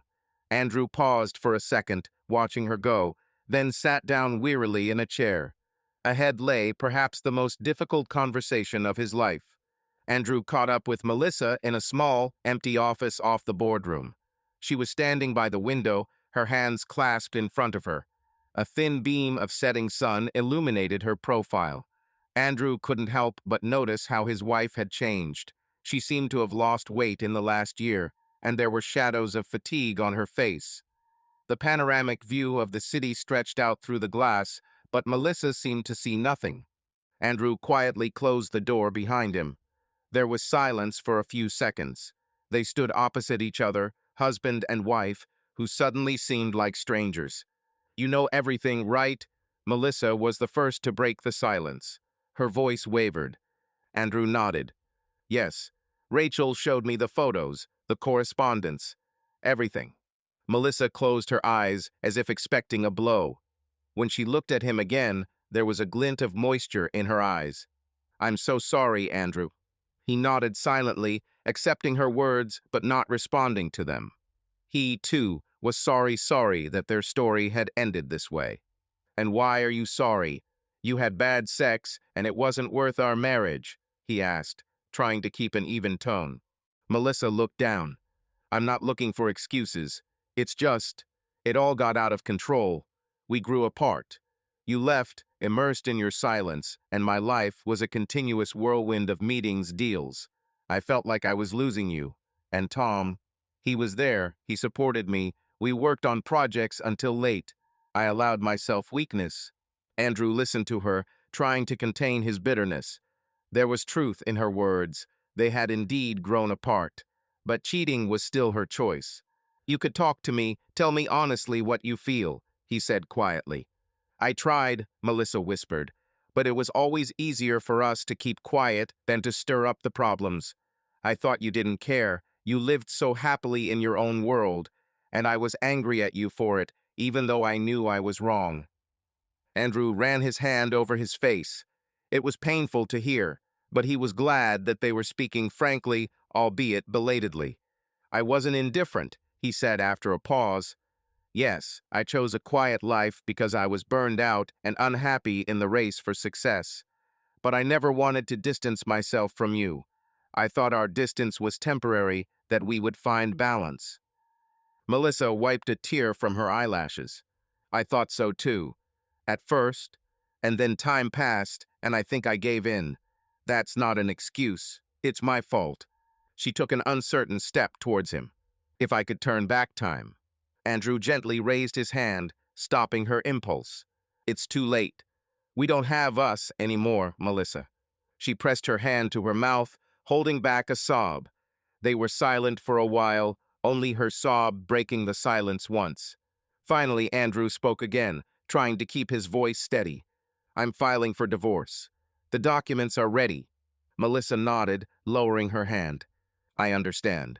Andrew paused for a second, watching her go, then sat down wearily in a chair. Ahead lay perhaps the most difficult conversation of his life. Andrew caught up with Melissa in a small, empty office off the boardroom. She was standing by the window, her hands clasped in front of her. A thin beam of setting sun illuminated her profile. Andrew couldn't help but notice how his wife had changed. She seemed to have lost weight in the last year, and there were shadows of fatigue on her face. The panoramic view of the city stretched out through the glass, but Melissa seemed to see nothing. Andrew quietly closed the door behind him. There was silence for a few seconds. They stood opposite each other, husband and wife, who suddenly seemed like strangers. "You know everything, right?" Melissa was the first to break the silence. Her voice wavered. Andrew nodded. "Yes. Rachel showed me the photos, the correspondence, everything." Melissa closed her eyes as if expecting a blow. When she looked at him again, there was a glint of moisture in her eyes. "I'm so sorry, Andrew." He nodded silently, accepting her words but not responding to them. He, too, was sorry that their story had ended this way. "And why are you sorry? You had bad sex, and it wasn't worth our marriage," he asked, trying to keep an even tone. Melissa looked down. "I'm not looking for excuses. It's just, it all got out of control. We grew apart. You left, immersed in your silence, and my life was a continuous whirlwind of meetings, deals. I felt like I was losing you. And Tom, he was there, he supported me. We worked on projects until late. I allowed myself weakness." Andrew listened to her, trying to contain his bitterness. There was truth in her words. They had indeed grown apart. But cheating was still her choice. "You could talk to me, tell me honestly what you feel," he said quietly. "I tried," Melissa whispered, "but it was always easier for us to keep quiet than to stir up the problems. I thought you didn't care. You lived so happily in your own world, and I was angry at you for it, even though I knew I was wrong." Andrew ran his hand over his face. It was painful to hear, but he was glad that they were speaking frankly, albeit belatedly. "I wasn't indifferent," he said after a pause. "Yes, I chose a quiet life because I was burned out and unhappy in the race for success. But I never wanted to distance myself from you. I thought our distance was temporary, that we would find balance." Melissa wiped a tear from her eyelashes. "I thought so too. At first, and then time passed, and I think I gave in. That's not an excuse. It's my fault." She took an uncertain step towards him. "If I could turn back time." Andrew gently raised his hand, stopping her impulse. "It's too late. We don't have us anymore, Melissa." She pressed her hand to her mouth, holding back a sob. They were silent for a while, only her sob breaking the silence once. Finally, Andrew spoke again, trying to keep his voice steady. "I'm filing for divorce. The documents are ready." Melissa nodded, lowering her hand. "I understand.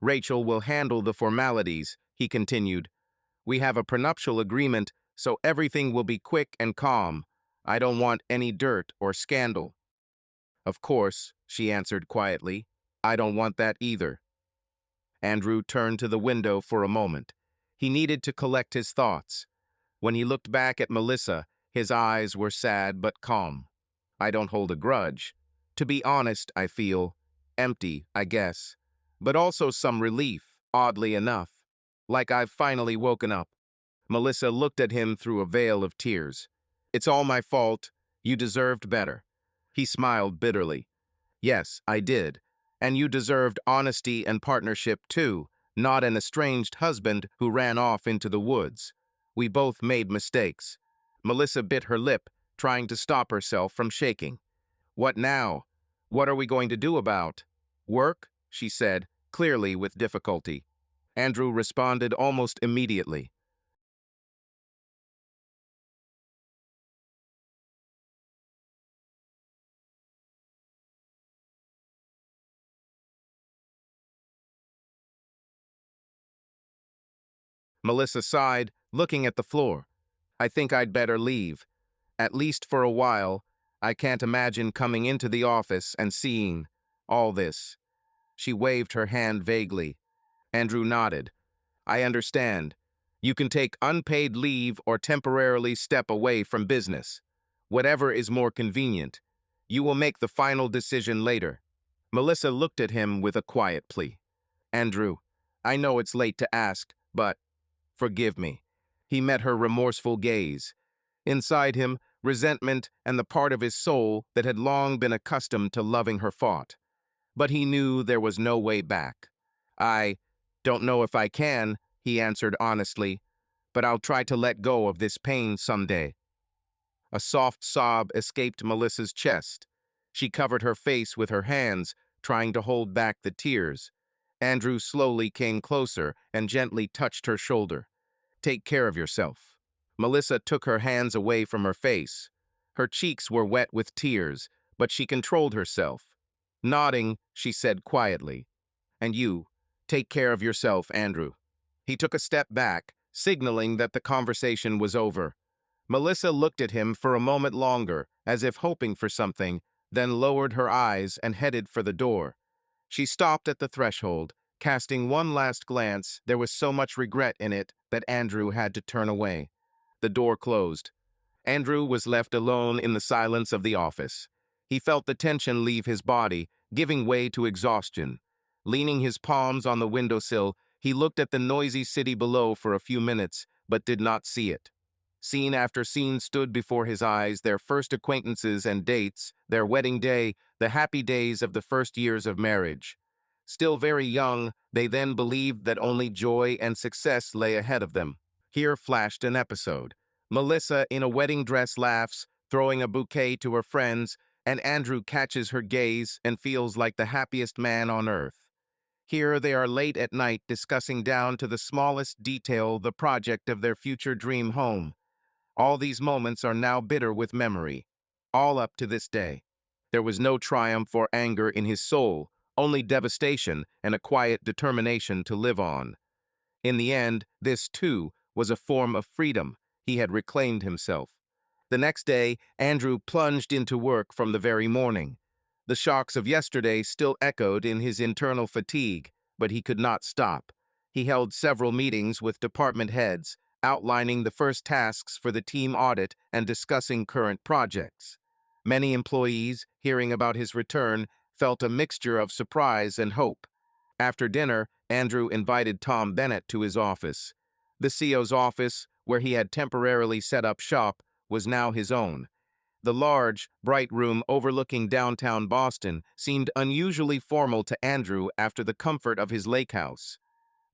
Rachel will handle the formalities," he continued. "We have a prenuptial agreement, so everything will be quick and calm. I don't want any dirt or scandal." "Of course," she answered quietly. "I don't want that either." Andrew turned to the window for a moment. He needed to collect his thoughts. When he looked back at Melissa, his eyes were sad but calm. "I don't hold a grudge. To be honest, I feel empty, I guess, but also some relief, oddly enough. Like I've finally woken up." Melissa looked at him through a veil of tears. "It's all my fault. You deserved better." He smiled bitterly. "Yes, I did. And you deserved honesty and partnership too, not an estranged husband who ran off into the woods. We both made mistakes." Melissa bit her lip, trying to stop herself from shaking. "What now? What are we going to do about work?" she said, clearly with difficulty. Andrew responded almost immediately. Melissa sighed, looking at the floor. I think I'd better leave. At least for a while. I can't imagine coming into the office and seeing all this. She waved her hand vaguely. Andrew nodded. I understand. You can take unpaid leave or temporarily step away from business. Whatever is more convenient. You will make the final decision later. Melissa looked at him with a quiet plea. Andrew, I know it's late to ask, but forgive me. He met her remorseful gaze. Inside him, resentment and the part of his soul that had long been accustomed to loving her fought. But he knew there was no way back. I don't know if I can, he answered honestly, but I'll try to let go of this pain someday. A soft sob escaped Melissa's chest. She covered her face with her hands, trying to hold back the tears. Andrew slowly came closer and gently touched her shoulder. Take care of yourself. Melissa took her hands away from her face. Her cheeks were wet with tears, but she controlled herself. Nodding, she said quietly, And you, take care of yourself, Andrew. He took a step back, signaling that the conversation was over. Melissa looked at him for a moment longer, as if hoping for something, then lowered her eyes and headed for the door. She stopped at the threshold, casting one last glance. There was so much regret in it that Andrew had to turn away. The door closed. Andrew was left alone in the silence of the office. He felt the tension leave his body, giving way to exhaustion. Leaning his palms on the windowsill, he looked at the noisy city below for a few minutes, but did not see it. Scene after scene stood before his eyes, their first acquaintances and dates, their wedding day, the happy days of the first years of marriage. Still very young, they then believed that only joy and success lay ahead of them. Here flashed an episode. Melissa in a wedding dress laughs, throwing a bouquet to her friends, and Andrew catches her gaze and feels like the happiest man on earth. Here they are late at night discussing down to the smallest detail the project of their future dream home. All these moments are now bitter with memory, all up to this day. There was no triumph or anger in his soul, only devastation and a quiet determination to live on. In the end, this, too, was a form of freedom. He had reclaimed himself. The next day, Andrew plunged into work from the very morning. The shocks of yesterday still echoed in his internal fatigue, but he could not stop. He held several meetings with department heads, outlining the first tasks for the team audit and discussing current projects. Many employees, hearing about his return, felt a mixture of surprise and hope. After dinner, Andrew invited Tom Bennett to his office. The CEO's office, where he had temporarily set up shop, was now his own. The large, bright room overlooking downtown Boston seemed unusually formal to Andrew after the comfort of his lake house.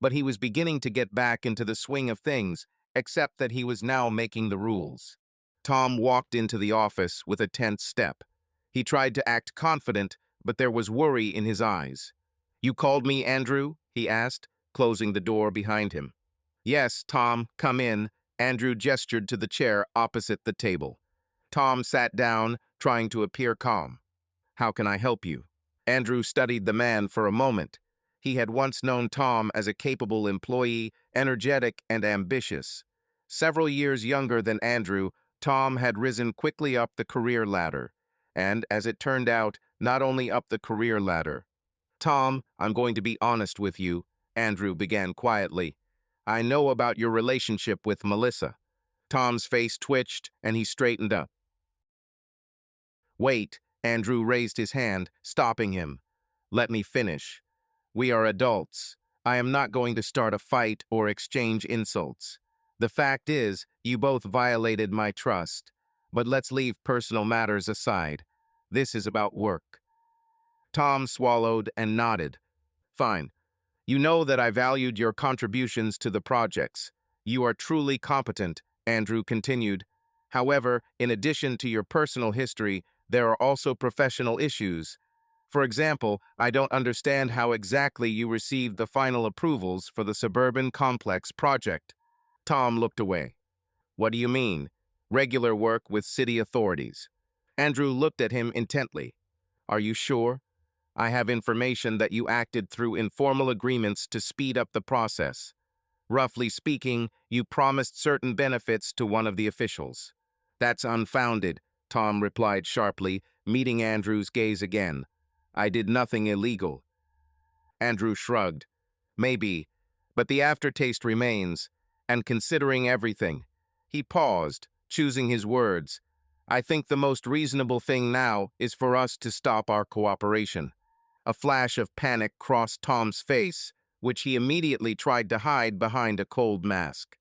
But he was beginning to get back into the swing of things, except that he was now making the rules. Tom walked into the office with a tense step. He tried to act confident, but there was worry in his eyes. You called me, Andrew? He asked, closing the door behind him. Yes, Tom, come in. Andrew gestured to the chair opposite the table. Tom sat down, trying to appear calm. How can I help you? Andrew studied the man for a moment. He had once known Tom as a capable employee, energetic and ambitious. Several years younger than Andrew, Tom had risen quickly up the career ladder. And, as it turned out, not only up the career ladder. Tom, I'm going to be honest with you, Andrew began quietly. I know about your relationship with Melissa. Tom's face twitched, and he straightened up. Wait, Andrew raised his hand, stopping him. Let me finish. We are adults. I am not going to start a fight or exchange insults. The fact is, you both violated my trust. But let's leave personal matters aside. This is about work. Tom swallowed and nodded. Fine. You know that I valued your contributions to the projects. You are truly competent, Andrew continued. However, in addition to your personal history, there are also professional issues. For example, I don't understand how exactly you received the final approvals for the suburban complex project. Tom looked away. What do you mean? Regular work with city authorities. Andrew looked at him intently. Are you sure? I have information that you acted through informal agreements to speed up the process. Roughly speaking, you promised certain benefits to one of the officials. That's unfounded, Tom replied sharply, meeting Andrew's gaze again. I did nothing illegal. Andrew shrugged. Maybe, but the aftertaste remains, and considering everything. He paused, choosing his words. I think the most reasonable thing now is for us to stop our cooperation. A flash of panic crossed Tom's face, which he immediately tried to hide behind a cold mask.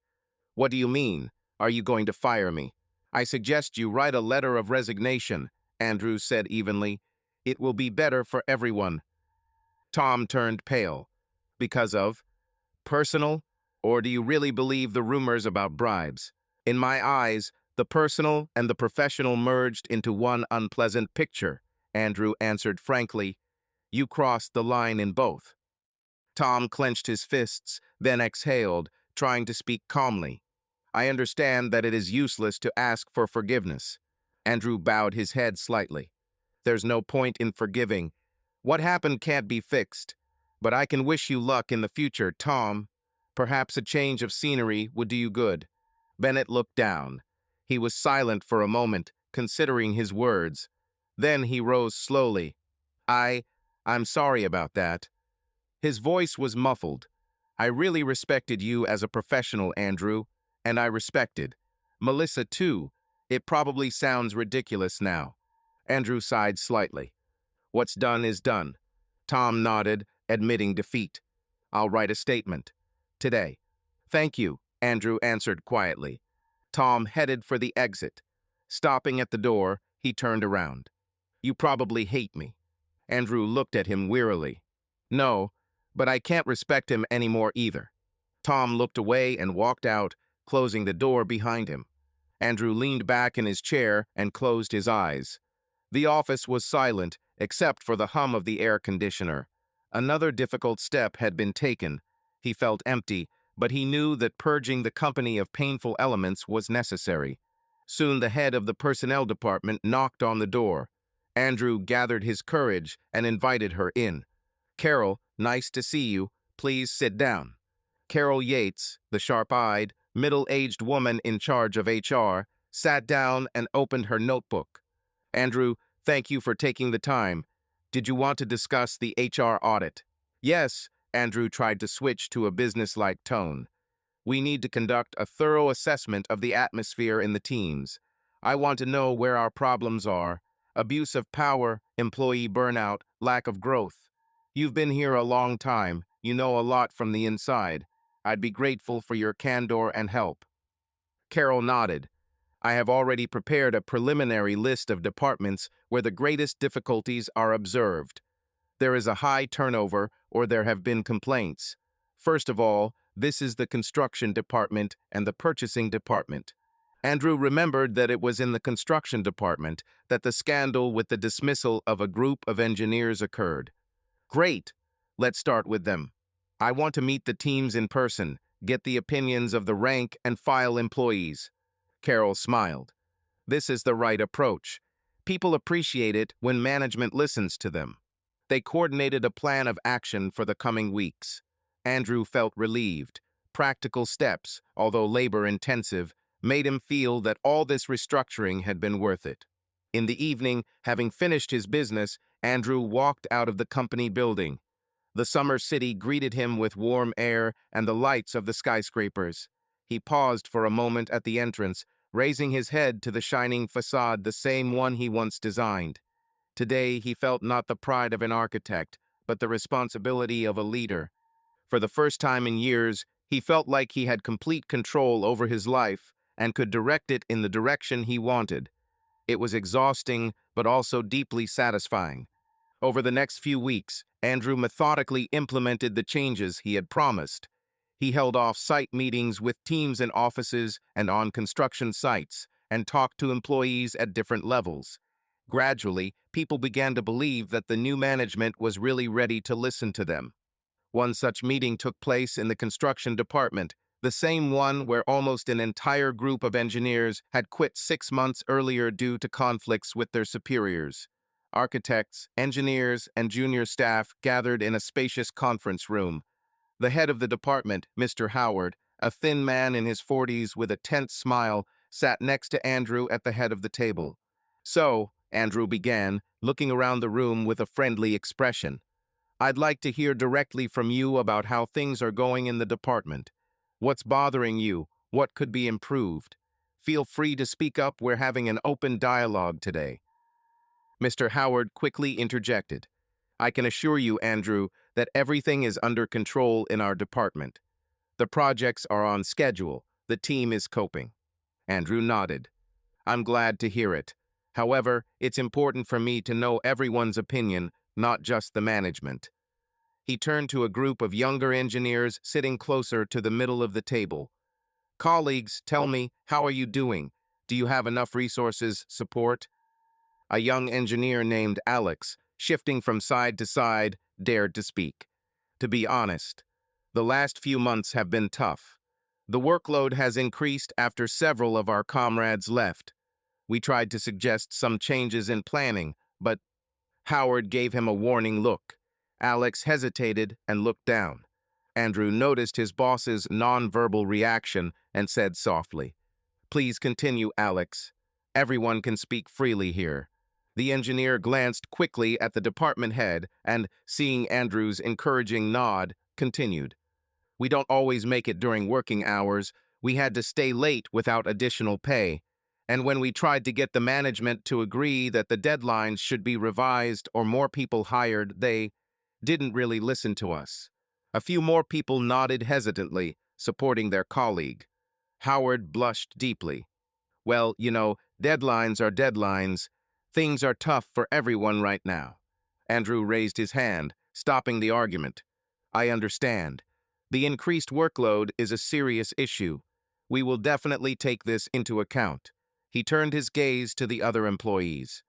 What do you mean? Are you going to fire me? I suggest you write a letter of resignation, Andrew said evenly. It will be better for everyone. Tom turned pale. Because of personal, or do you really believe the rumors about bribes? In my eyes, the personal and the professional merged into one unpleasant picture, Andrew answered frankly. You crossed the line in both. Tom clenched his fists, then exhaled, trying to speak calmly. I understand that it is useless to ask for forgiveness. Andrew bowed his head slightly. There's no point in forgiving. What happened can't be fixed. But I can wish you luck in the future, Tom. Perhaps a change of scenery would do you good. Bennett looked down. He was silent for a moment, considering his words. Then he rose slowly. I'm sorry about that. His voice was muffled. I really respected you as a professional, Andrew, and I respected Melissa, too. It probably sounds ridiculous now. Andrew sighed slightly. What's done is done. Tom nodded, admitting defeat. I'll write a statement. Today. Thank you, Andrew answered quietly. Tom headed for the exit. Stopping at the door, he turned around. You probably hate me. Andrew looked at him wearily. No, but I can't respect him anymore either. Tom looked away and walked out, closing the door behind him. Andrew leaned back in his chair and closed his eyes. The office was silent, except for the hum of the air conditioner. Another difficult step had been taken. He felt empty, but he knew that purging the company of painful elements was necessary. Soon the head of the personnel department knocked on the door. Andrew gathered his courage and invited her in. Carol, nice to see you. Please sit down. Carol Yates, the sharp-eyed, middle-aged woman in charge of HR, sat down and opened her notebook. Andrew, thank you for taking the time. Did you want to discuss the HR audit? Yes, Andrew tried to switch to a business-like tone. We need to conduct a thorough assessment of the atmosphere in the teams. I want to know where our problems are. Abuse of power, employee burnout, lack of growth. You've been here a long time. You know a lot from the inside. I'd be grateful for your candor and help. Carol nodded. I have already prepared a preliminary list of departments where the greatest difficulties are observed. There is a high turnover or there have been complaints. First of all, this is the construction department and the purchasing department. Andrew remembered that it was in the construction department that the scandal with the dismissal of a group of engineers occurred. Great. Let's start with them. I want to meet the teams in person, get the opinions of the rank and file employees. Carol smiled. This is the right approach. People appreciate it when management listens to them. They coordinated a plan of action for the coming weeks. Andrew felt relieved. Practical steps, although labor-intensive, made him feel that all this restructuring had been worth it. In the evening, having finished his business, Andrew walked out of the company building. The summer city greeted him with warm air and the lights of the skyscrapers. He paused for a moment at the entrance, raising his head to the shining facade, the same one he once designed. Today, he felt not the pride of an architect, but the responsibility of a leader. For the first time in years, he felt like he had complete control over his life and could direct it in the direction he wanted. It was exhausting, but also deeply satisfying. Over the next few weeks, Andrew methodically implemented the changes he had promised. He held off-site meetings with teams in offices and on construction sites, and talked to employees at different levels. Gradually, people began to believe that the new management was really ready to listen to them. One such meeting took place in the construction department, the same one where almost an entire group of engineers had quit 6 months earlier due to conflicts with their superiors. Architects, engineers, and junior staff gathered in a spacious conference room. The head of the department, Mr. Howard, a thin man in his 40s with a tense smile, sat next to Andrew at the head of the table. So, Andrew began, looking around the room with a friendly expression. I'd like to hear directly from you about how things are going in the department. What's bothering you? What could be improved? Feel free to speak up. We're having an open dialogue today. Mr. Howard quickly interjected. I can assure you, Andrew, that everything is under control in our department. The projects are on schedule. The team is coping. Andrew nodded. I'm glad to hear it. However, it's important for me to know everyone's opinion, not just the management. He turned to a group of younger engineers sitting closer to the middle of the table. Colleagues, tell me, how are you doing? Do you have enough resources, support? A young engineer named Alex, shifting from side to side, dared to speak. To be honest, the last few months have been tough. The workload has increased after several of our comrades left. We tried to suggest some changes in planning, but Howard gave him a warning look. Alex hesitated and looked down. Andrew noticed his boss's nonverbal reaction and said softly, Please continue, Alex. Everyone can speak freely here. The engineer glanced quickly at the department head and, seeing Andrew's encouraging nod, continued. We don't always make it during working hours. We had to stay late without additional pay. And when we tried to get the management to agree that the deadlines should be revised or more people hired, they didn't really listen to us. A few more people nodded hesitantly, supporting their colleague. Howard blushed deeply. Well, deadlines are deadlines. Things are tough for everyone right now. Andrew raised his hand, stopping the argument. I understand. The increased workload is a serious issue. We will definitely take this into account. He turned his gaze to the other employees.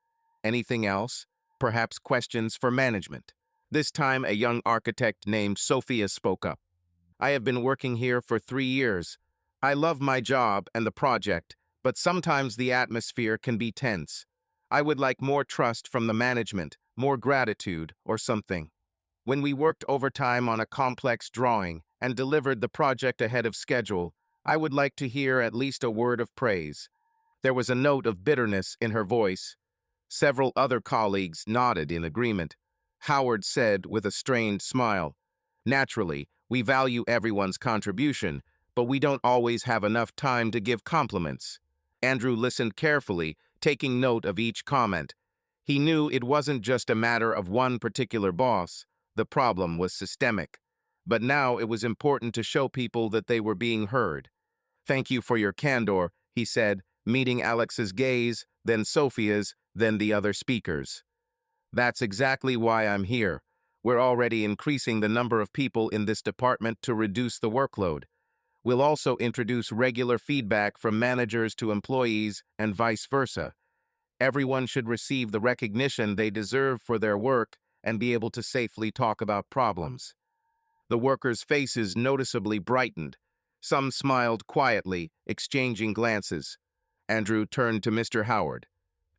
Anything else? Perhaps questions for management. This time, a young architect named Sophia spoke up. I have been working here for 3 years. I love my job and the project, but sometimes the atmosphere can be tense. I would like more trust from the management, more gratitude, or something. When we worked overtime on a complex drawing and delivered the project ahead of schedule, I would like to hear at least a word of praise. There was a note of bitterness in her voice. Several other colleagues nodded in agreement. Howard said with a strained smile, Naturally, we value everyone's contribution, but we don't always have enough time to give compliments. Andrew listened carefully, taking note of each comment. He knew it wasn't just a matter of one particular boss. The problem was systemic. But now it was important to show people that they were being heard. Thank you for your candor, he said, meeting Alex's gaze, then Sophia's, then the other speakers. That's exactly why I'm here. We're already increasing the number of people in this department to reduce the workload. We'll also introduce regular feedback from managers to employees and vice versa. Everyone should receive the recognition they deserve for their work and be able to safely talk about problems. The workers' faces noticeably brightened. Some smiled quietly, exchanging glances. Andrew turned to Mr. Howard.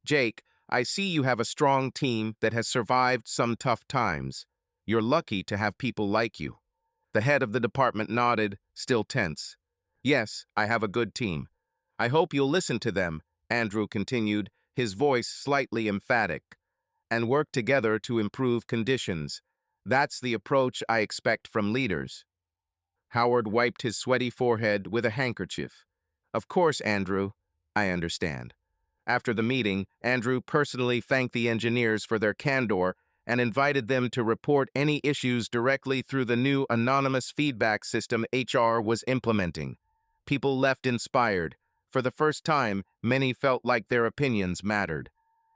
Jake, I see you have a strong team that has survived some tough times. You're lucky to have people like you. The head of the department nodded, still tense. Yes, I have a good team. I hope you'll listen to them, Andrew continued, his voice slightly emphatic, and work together to improve conditions. That's the approach I expect from leaders. Howard wiped his sweaty forehead with a handkerchief. Of course, Andrew. I understand. After the meeting, Andrew personally thanked the engineers for their candor and invited them to report any issues directly through the new anonymous feedback system HR was implementing. People left inspired. For the first time, many felt like their opinions mattered.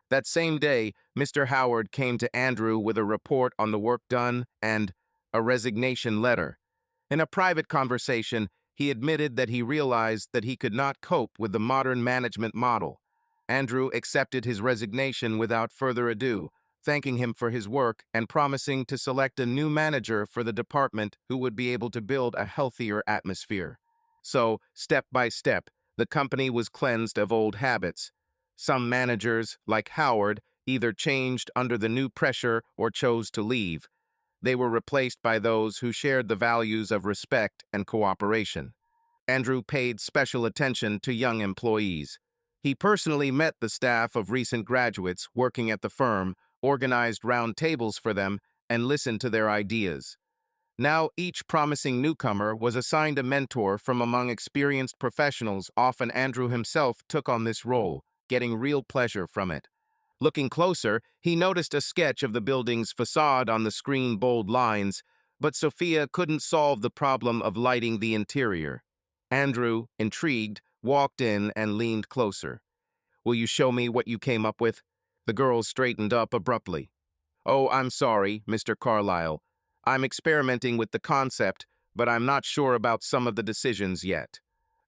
That same day, Mr. Howard came to Andrew with a report on the work done and a resignation letter. In a private conversation, he admitted that he realized that he could not cope with the modern management model. Andrew accepted his resignation without further ado, thanking him for his work and promising to select a new manager for the department who would be able to build a healthier atmosphere. So, step by step, the company was cleansed of old habits. Some managers, like Howard, either changed under the new pressure or chose to leave. They were replaced by those who shared the values of respect and cooperation. Andrew paid special attention to young employees. He personally met the staff of recent graduates working at the firm, organized round tables for them, and listened to their ideas. Now, each promising newcomer was assigned a mentor from among experienced professionals. Often Andrew himself took on this role, getting real pleasure from it. Looking closer, he noticed a sketch of the building's facade on the screen, bold lines, but Sophia couldn't solve the problem of lighting the interior. Andrew, intrigued, walked in and leaned closer. "Will you show me what you came up with?" The girl straightened up abruptly. "Oh, I'm sorry, Mr. Carlyle. I'm experimenting with the concept, but I'm not sure about some of the decisions yet."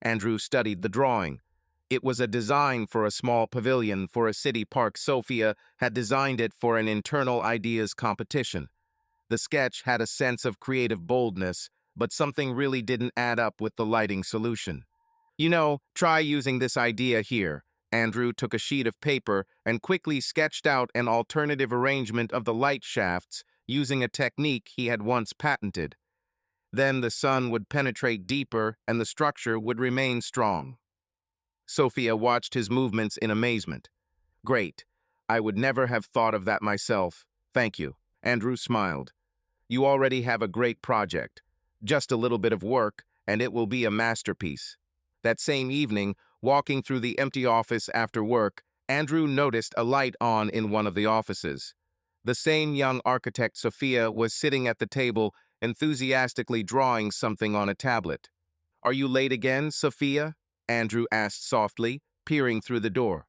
Andrew studied the drawing. It was a design for a small pavilion for a city park. Sophia had designed it for an internal ideas competition. The sketch had a sense of creative boldness, but something really didn't add up with the lighting solution. "You know, try using this idea here." Andrew took a sheet of paper and quickly sketched out an alternative arrangement of the light shafts using a technique he had once patented. Then the sun would penetrate deeper and the structure would remain strong. Sophia watched his movements in amazement. "Great. I would never have thought of that myself. Thank you." Andrew smiled. "You already have a great project. Just a little bit of work, and it will be a masterpiece." That same evening, walking through the empty office after work, Andrew noticed a light on in one of the offices. The same young architect, Sophia, was sitting at the table, enthusiastically drawing something on a tablet. "Are you late again, Sophia?" Andrew asked softly, peering through the door.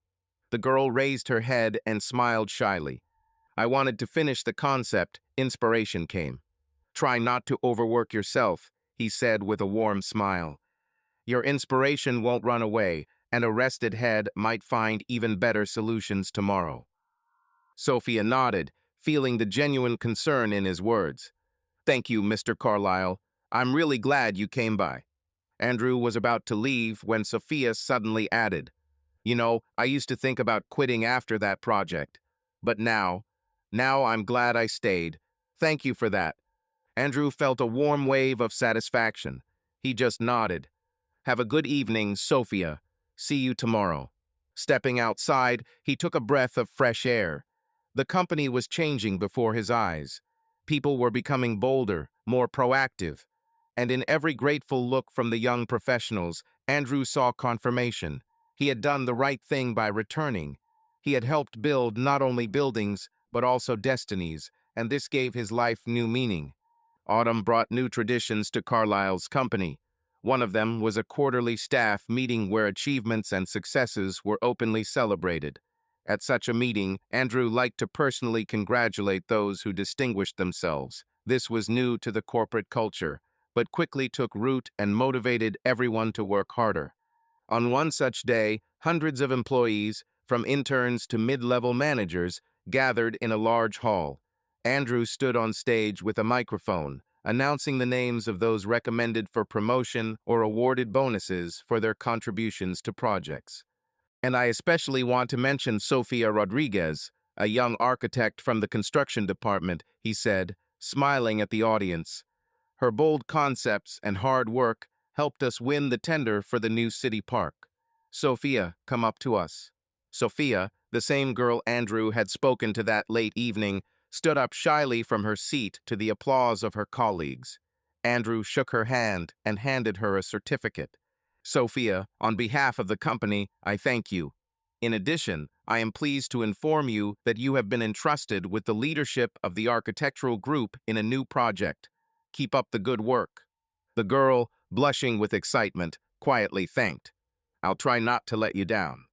The girl raised her head and smiled shyly. "I wanted to finish the concept. Inspiration came." "Try not to overwork yourself," he said with a warm smile. "Your inspiration won't run away, and a rested head might find even better solutions tomorrow." Sophia nodded, feeling the genuine concern in his words. "Thank you, Mr. Carlyle. I'm really glad you came by." Andrew was about to leave when Sophia suddenly added, "You know, I used to think about quitting after that project. But now I'm glad I stayed. Thank you for that." Andrew felt a warm wave of satisfaction. He just nodded. "Have a good evening, Sophia. See you tomorrow." Stepping outside, he took a breath of fresh air. The company was changing before his eyes. People were becoming bolder, more proactive. And in every grateful look from the young professionals, Andrew saw confirmation. He had done the right thing by returning. He had helped build not only buildings, but also destinies, and this gave his life new meaning. Autumn brought new traditions to Carlyle's company. One of them was a quarterly staff meeting where achievements and successes were openly celebrated. At such a meeting, Andrew liked to personally congratulate those who distinguished themselves. This was new to the corporate culture, but quickly took root and motivated everyone to work harder. On one such day, hundreds of employees, from interns to mid-level managers, gathered in a large hall. Andrew stood on stage with a microphone, announcing the names of those recommended for promotion or awarded bonuses for their contributions to projects. "And I especially want to mention Sofia Rodriguez, a young architect from the construction department," he said, smiling at the audience. "Her bold concepts and hard work helped us win the tender for the new city park. Sophia, come up to us." Sophia, the same girl Andrew had spoken to that late evening, stood up shyly from her seat to the applause of her colleagues. Andrew shook her hand and handed her a certificate. "Sophia, on behalf of the company, I thank you. In addition, I am pleased to inform you that you have been entrusted with the leadership of the architectural group in a new project. Keep up the good work." The girl, blushing with excitement, quietly thanked. "I'll try not to let you down."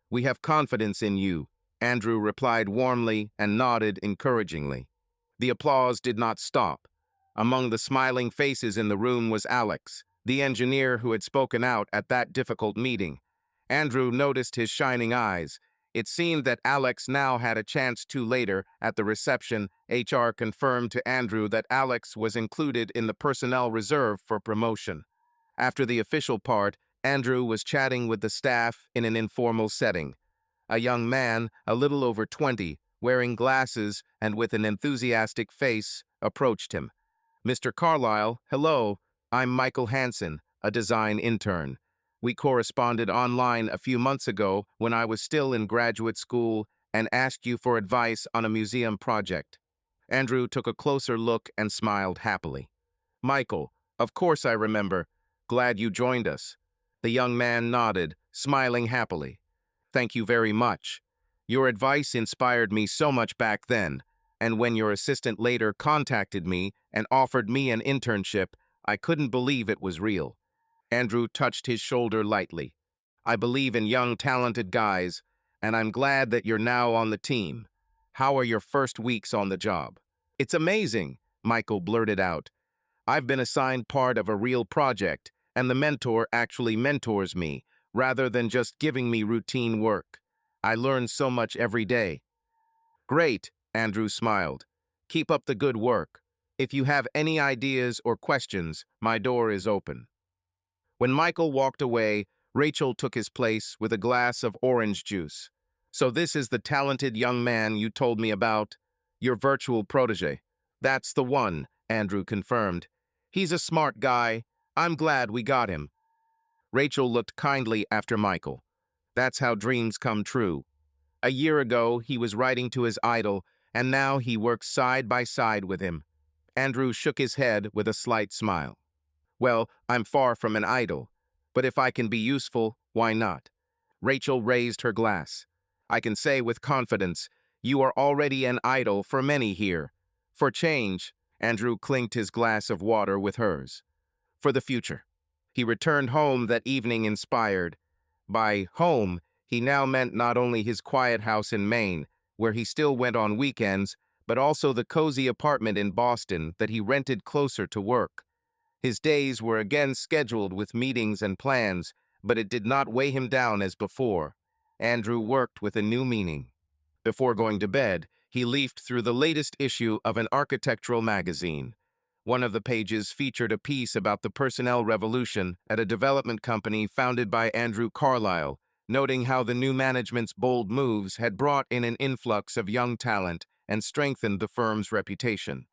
"We have confidence in you," Andrew replied warmly and nodded encouragingly. The applause did not stop. Among the smiling faces in the room was Alex, the engineer who had spoken out at that difficult meeting. Andrew noticed his shining eyes. It seemed that Alex now had a chance to. Later, at the reception, HR confirmed to Andrew that Alex was included in the personnel reserve for promotion. After the official part, Andrew was chatting with the staff in an informal setting. A young man, a little over 20, wearing glasses and with an enthusiastic face, approached him. "Mr. Carlyle, hello. I'm Michael Hansen, a design intern. We corresponded online a few months ago when I was still in graduate school and asked you for advice on a museum project." Andrew took a closer look and smiled happily. "Michael, of course I remember. Glad you joined us." The young man nodded, smiling happily. "Thank you very much. Your advice inspired me so much back then, and when your assistant later contacted me and offered me an internship, I couldn't believe it was real." Andrew touched his shoulder lightly. "I believe in young, talented guys, and I'm glad that you're now on the team. How are your first weeks on the job?" "It's amazing," Michael blurted out. "I've been assigned part of a real project, and the mentor actually mentors me, rather than just giving me routine work. I learn so much every day." "Great," Andrew smiled. "Keep up the good work. If you have any ideas or questions, my door is open." When Michael walked away, Rachel took his place with a glass of orange juice. "So this is the talented young man you told me about? Your virtual protege?" "That's the one," Andrew confirmed. "He's a smart guy. I'm glad we got him." Rachel looked kindly after Michael. "That's how dreams come true. A year ago, he was writing to his idol, and now he works side by side with him." Andrew shook his head with a slight smile. "Well, I'm far from an idol, but if I can be useful, why not?" Rachel raised her glass. "I can say with confidence, you are already an idol for many here. For change," Andrew clinked his glass of water with hers. "For the future." He returned home that evening inspired. By home, he now meant not only his quiet house in Maine, where he still went on weekends, but also the cozy apartment in Boston that he rented closer to work. His days were again scheduled with meetings and plans, but it did not weigh him down as before. Andrew worked with a new meaning. Before going to bed, he leafed through the latest issue of an architectural magazine. One of the pages featured a piece about the personnel revolution at a development company founded by Andrew Carlyle, noting how the new management's bold moves had brought in an influx of young talent and strengthened the firm's reputation.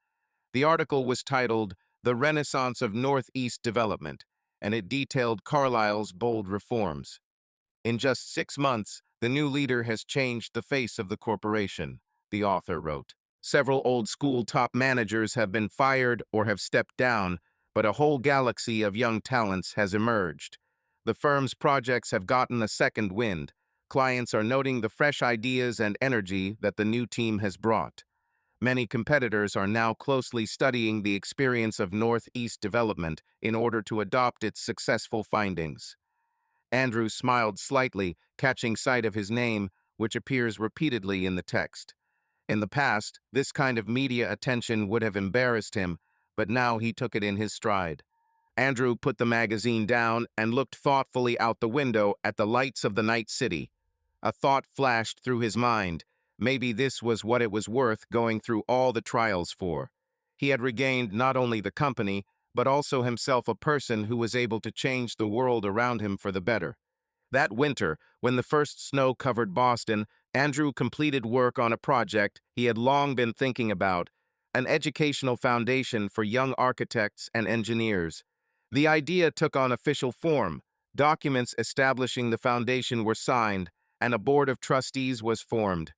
The article was titled "The Renaissance of Northeast Development," and it detailed Carlyle's bold reforms. "In just 6 months, the new leader has changed the face of the corporation," the author wrote. "Several old-school top managers have been fired or have stepped down, but a whole galaxy of young talents has emerged. The firm's projects have gotten a second wind. Clients are noting the fresh ideas and energy that the new team has brought. Many competitors are now closely studying the experience of Northeast Development in order to adopt its successful findings." Andrew smiled slightly, catching sight of his name, which appears repeatedly in the text. In the past, this kind of media attention would have embarrassed him, but now he took it in his stride. Andrew put the magazine down and looked thoughtfully out the window at the lights of the night city. A thought flashed through his mind. Maybe this was what it was worth going through all the trials for. He had regained not only the company, but also himself, a person who was able to change the world around him for the better. That winter, when the first snow covered Boston, Andrew completed work on a project he had long been thinking about, an educational foundation for young architects and engineers. The idea took on official form. Documents establishing the foundation were signed, and a board of trustees was formed.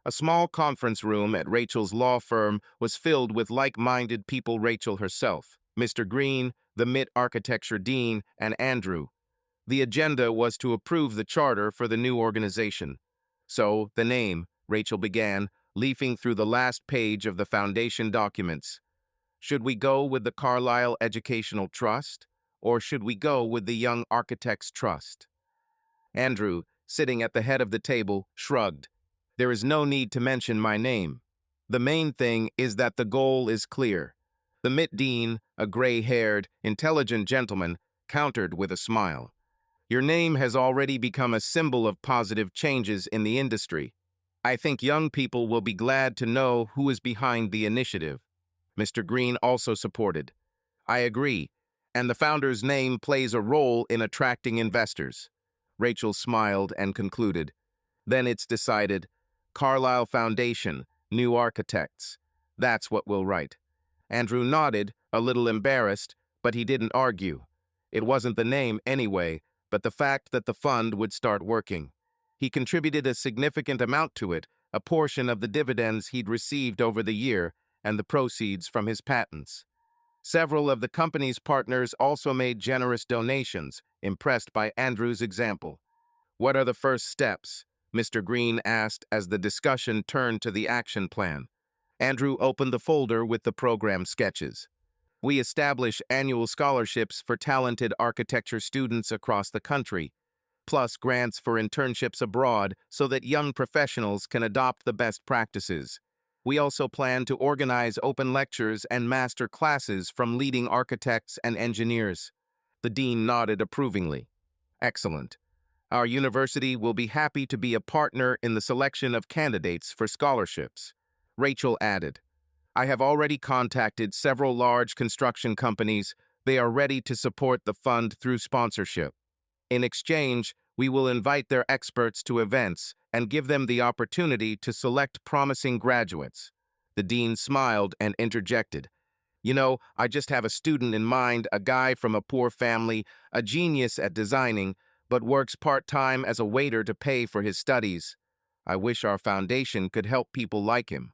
A small conference room at Rachel's law firm was filled with like-minded people, Rachel herself, Mr. Green, the MIT architecture dean, and Andrew. The agenda was to approve the charter for the new organization. "So, the name," Rachel began, leafing through the last page of the foundation documents. "Should we go with the Carlisle Educational Trust, or should we go with the Young Architects Trust?" Andrew, sitting at the head of the table, shrugged. "There is no need to mention my name. The main thing is that the goal is clear." The MIT dean, a gray-haired, intelligent gentleman, countered with a smile. "Your name has already become a symbol of positive changes in the industry. I think young people will be glad to know who is behind the initiative." Mr. Green also supported. "I agree, and the founder's name plays a role in attracting investors." Rachel smiled and concluded. "Then it's decided. Carlisle Foundation, New Architects. That's what we'll write. Andrew nodded, a little embarrassed, but he didn't argue. It wasn't the name anyway, but the fact that the fund would start working. He contributed a significant amount to it, a portion of the dividends he'd received over the year, and the proceeds from his patents. Several of the company's partners also made generous donations, impressed by Andrew's example. "What are the first steps?" Mr. Green asked as the discussion turned to the action plan. Andrew opened the folder with the program sketches. "We establish annual scholarships for talented architecture students across the country, plus grants for internships abroad so that young professionals can adopt the best practices. We also plan to organize open lectures and master classes from leading architects and engineers." The dean nodded approvingly. "Excellent. Our university will be happy to be a partner in the selection of candidates for scholarships." Rachel added, "I have already contacted several large construction companies. They are ready to support the fund through sponsorship. In exchange, we will invite their experts to events and give them the opportunity to select promising graduates." The dean smiled and interjected, "You know, I just have a student in mind, a guy from a poor family, a genius at designing, but works part-time as a waiter to pay for his studies. I wish our foundation could help people like him."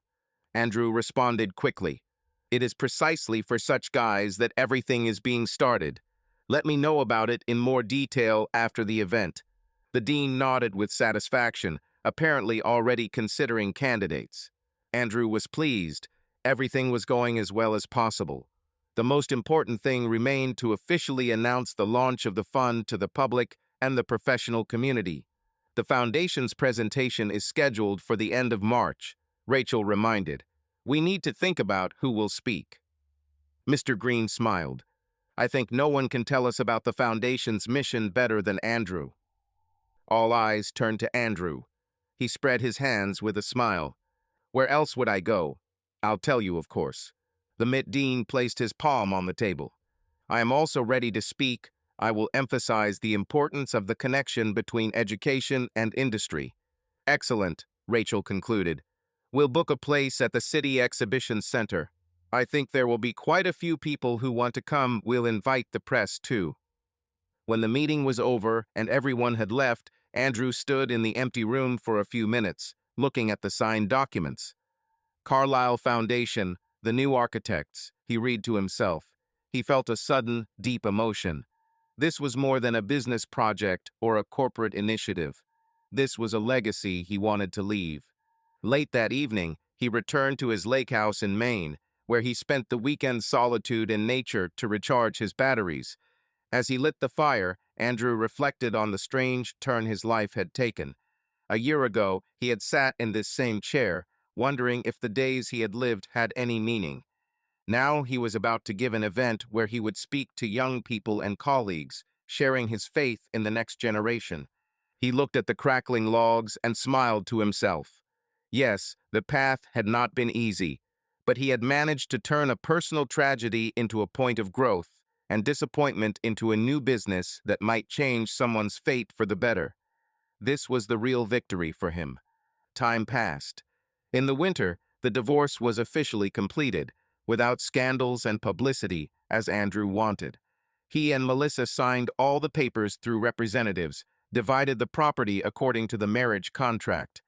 Andrew responded quickly, "It is precisely for such guys that everything is being started. Let me know about it in more detail after the event." The dean nodded with satisfaction, apparently already considering candidates. Andrew was pleased. Everything was going as well as possible. The most important thing remained to officially announce the launch of the fund to the public and the professional community. "The foundation's presentation is scheduled for the end of March," Rachel reminded. "We need to think about who will speak." Mr. Green smiled. "I think no one can tell us about the foundation's mission better than Andrew." All eyes turned to Andrew. He spread his hands with a smile. "Where else would I go? I'll tell you, of course." The MIT dean placed his palm on the table. "I am also ready to speak. I will emphasize the importance of the connection between education and industry." "Excellent," Rachel concluded. "We'll book a place at the City Exhibition Center. I think there will be quite a few people who want to come. We'll invite the press, too." When the meeting was over and everyone had left, Andrew stood in the empty room for a few minutes, looking at the signed documents. "Carlisle Foundation, the New Architects," he read to himself. He felt a sudden, deep emotion. This was more than a business project or a corporate initiative. This was a legacy he wanted to leave. Late that evening, he returned to his lake house in Maine, where he spent the weekend's solitude in nature to recharge his batteries. As he lit the fire, Andrew reflected on the strange turn his life had taken. A year ago, he had sat in this same chair, wondering if the days he had lived had any meaning. Now he was about to give an event where he would speak to young people and colleagues, sharing his faith in the next generation. He looked at the crackling logs and smiled to himself. Yes, the path had not been easy, but he had managed to turn a personal tragedy into a point of growth, and disappointment into a new business that might change someone's fate for the better. This was the real victory for him. Time passed. In the winter, the divorce was officially completed, without scandals and publicity, as Andrew wanted. He and Melissa signed all the papers through representatives, divided the property according to the marriage contract.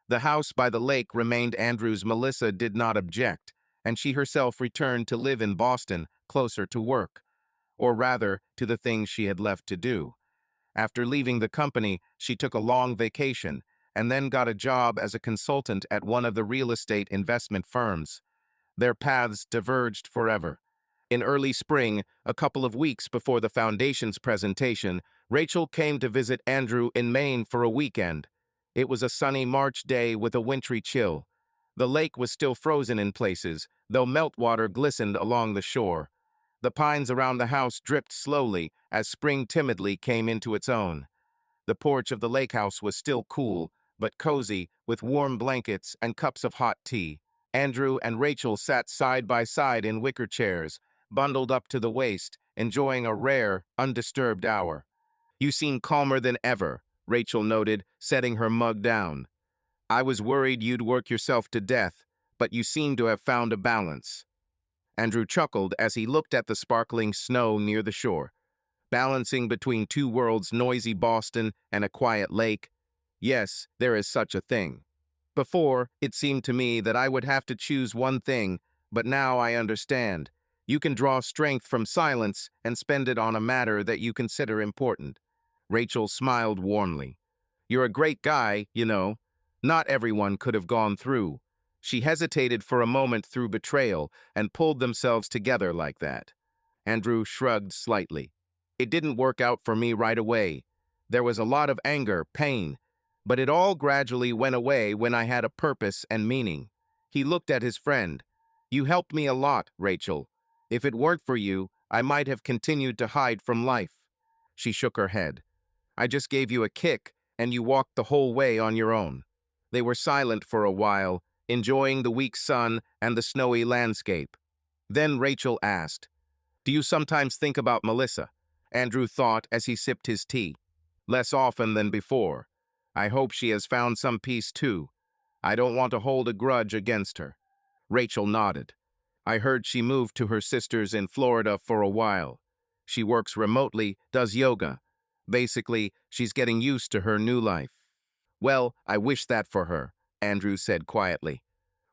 The house by the lake remained Andrew's. Melissa did not object, and she herself returned to live in Boston, closer to work, or rather, to the things she had left to do. After leaving the company, she took a long vacation, and then got a job as a consultant at one of the real estate investment firms. Their paths diverged forever. In early spring, a couple of weeks before the foundation's presentation, Rachel came to visit Andrew in Maine for a weekend. It was a sunny March day with a wintry chill. The lake was still frozen in places, though meltwater glistened along the shore. The pines around the house dripped slowly as spring timidly came into its own. The porch of the lake house was still cool, but cozy, with warm blankets and cups of hot tea. Andrew and Rachel sat side by side in wicker chairs, bundled up to the waist, enjoying a rare, undisturbed hour. "You seem calmer than ever," Rachel noted, setting her mug down. I was worried you'd work yourself to death, but you seem to have found a balance. Andrew chuckled as he looked at the sparkling snow near the shore. Balancing between two worlds, noisy Boston and a quiet lake. Yes, there is such a thing. Before, it seemed to me that I would have to choose one thing, but now I understand. You can draw strength from silence and spend it on a matter that you consider important. Rachel smiled warmly. You're a great guy, you know. Not everyone could have gone through. She hesitated for a moment through betrayal and pulled themselves together like that. Andrew shrugged slightly. It didn't work out for me right away. There was a lot of anger, pain, but it all gradually went away when I had a purpose and meaning. He looked at his friend. You helped me a lot, Rachel. If it weren't for you, I might have continued to hide from life. She shook her head. I just gave you a kick, and you walked the whole way on your own. They were silent for a while, enjoying the weak sun and the snowy landscape. Then Rachel asked, do you sometimes think about Melissa? Andrew thought as he sipped his tea. Less often than before. I hope she has found some peace too. I don't want to hold a grudge against her. Rachel nodded. I heard she moved to her sister's in Florida for a while. She works remotely, does yoga. Basically, she's getting used to her new life. Well, I wish that for her, Andrew said quietly.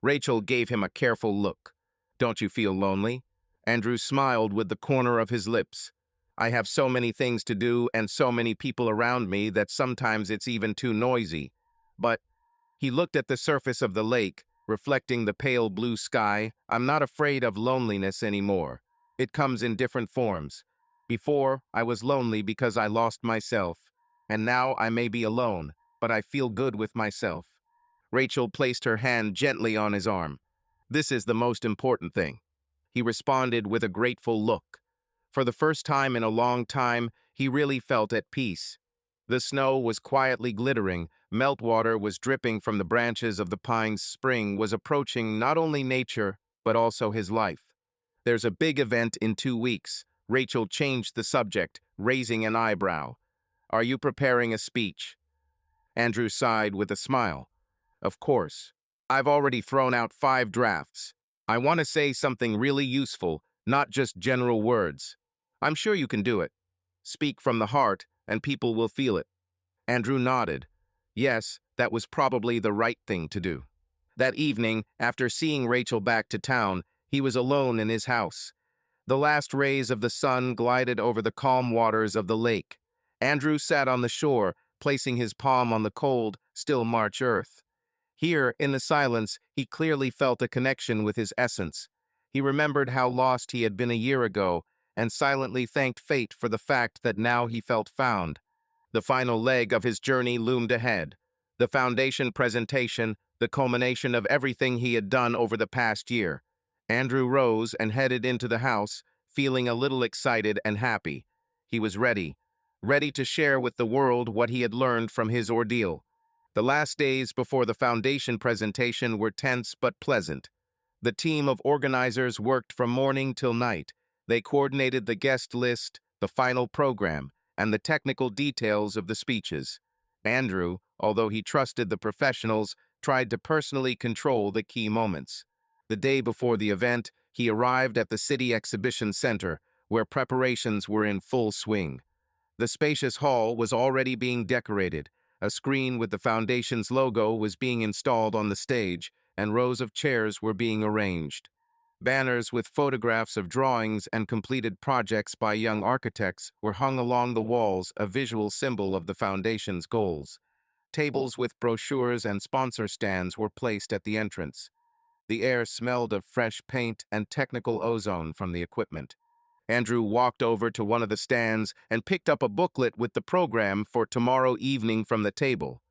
Rachel gave him a careful look. Don't you feel lonely? Andrew smiled with the corner of his lips. I have so many things to do and so many people around me that sometimes it's even too noisy. But he looked at the surface of the lake, reflecting the pale blue sky. I'm not afraid of loneliness anymore. It comes in different forms. Before, I was lonely because I lost myself, and now I may be alone, but I feel good with myself. Rachel placed her hand gently on his arm. This is the most important thing. He responded with a grateful look. For the first time in a long time, he really felt at peace. The snow was quietly glittering, meltwater was dripping from the branches of the pines. Spring was approaching not only nature, but also his life. There's a big event in 2 weeks. Rachel changed the subject, raising an eyebrow. Are you preparing a speech? Andrew sighed with a smile. Of course. I've already thrown out 5 drafts. I want to say something really useful, not just general words. I'm sure you can do it. Speak from the heart, and people will feel it. Andrew nodded. Yes, that was probably the right thing to do. That evening, after seeing Rachel back to town, he was alone in his house. The last rays of the sun glided over the calm waters of the lake. Andrew sat on the shore, placing his palm on the cold, still March earth. Here, in the silence, he clearly felt a connection with his essence. He remembered how lost he had been a year ago, and silently thanked fate for the fact that now he felt found. The final leg of his journey loomed ahead. The foundation presentation, the culmination of everything he had done over the past year. Andrew rose and headed into the house, feeling a little excited and happy. He was ready to share with the world what he had learned from his ordeal. The last days before the foundation presentation were tense but pleasant. The team of organizers worked from morning till night. They coordinated the guest list, the final program, and the technical details of the speeches. Andrew, although he trusted the professionals, tried to personally control the key moments. The day before the event, he arrived at the City Exhibition Center, where preparations were in full swing. The spacious hall was already being decorated. A screen with the foundation's logo was being installed on the stage, and rows of chairs were being arranged. Banners with photographs of drawings and completed projects by young architects were hung along the walls, a visual symbol of the foundation's goals. Tables with brochures and sponsor stands were placed at the entrance. The air smelled of fresh paint and technical ozone from the equipment. Andrew walked over to one of the stands and picked up a booklet with the program for tomorrow evening from the table.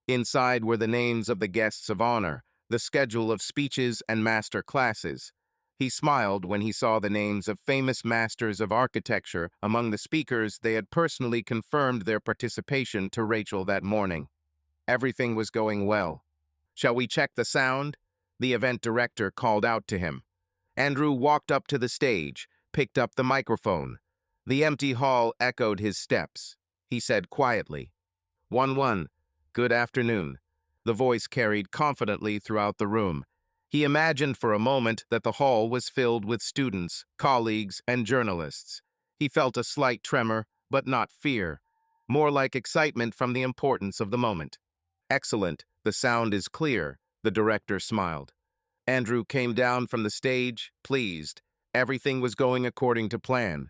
Inside were the names of the guests of honor, the schedule of speeches and master classes. He smiled when he saw the names of famous masters of architecture among the speakers. They had personally confirmed their participation to Rachel that morning. Everything was going well. Shall we check the sound? The event director called out to him. Andrew walked up to the stage, picked up the microphone. The empty hall echoed his steps. He said quietly, 1-1, good afternoon. The voice carried confidently throughout the room. He imagined for a moment that the hall was filled with students, colleagues, and journalists. He felt a slight tremor, but not fear, more like excitement from the importance of the moment. Excellent, the sound is clear, the director smiled. Andrew came down from the stage, pleased. Everything was going according to plan.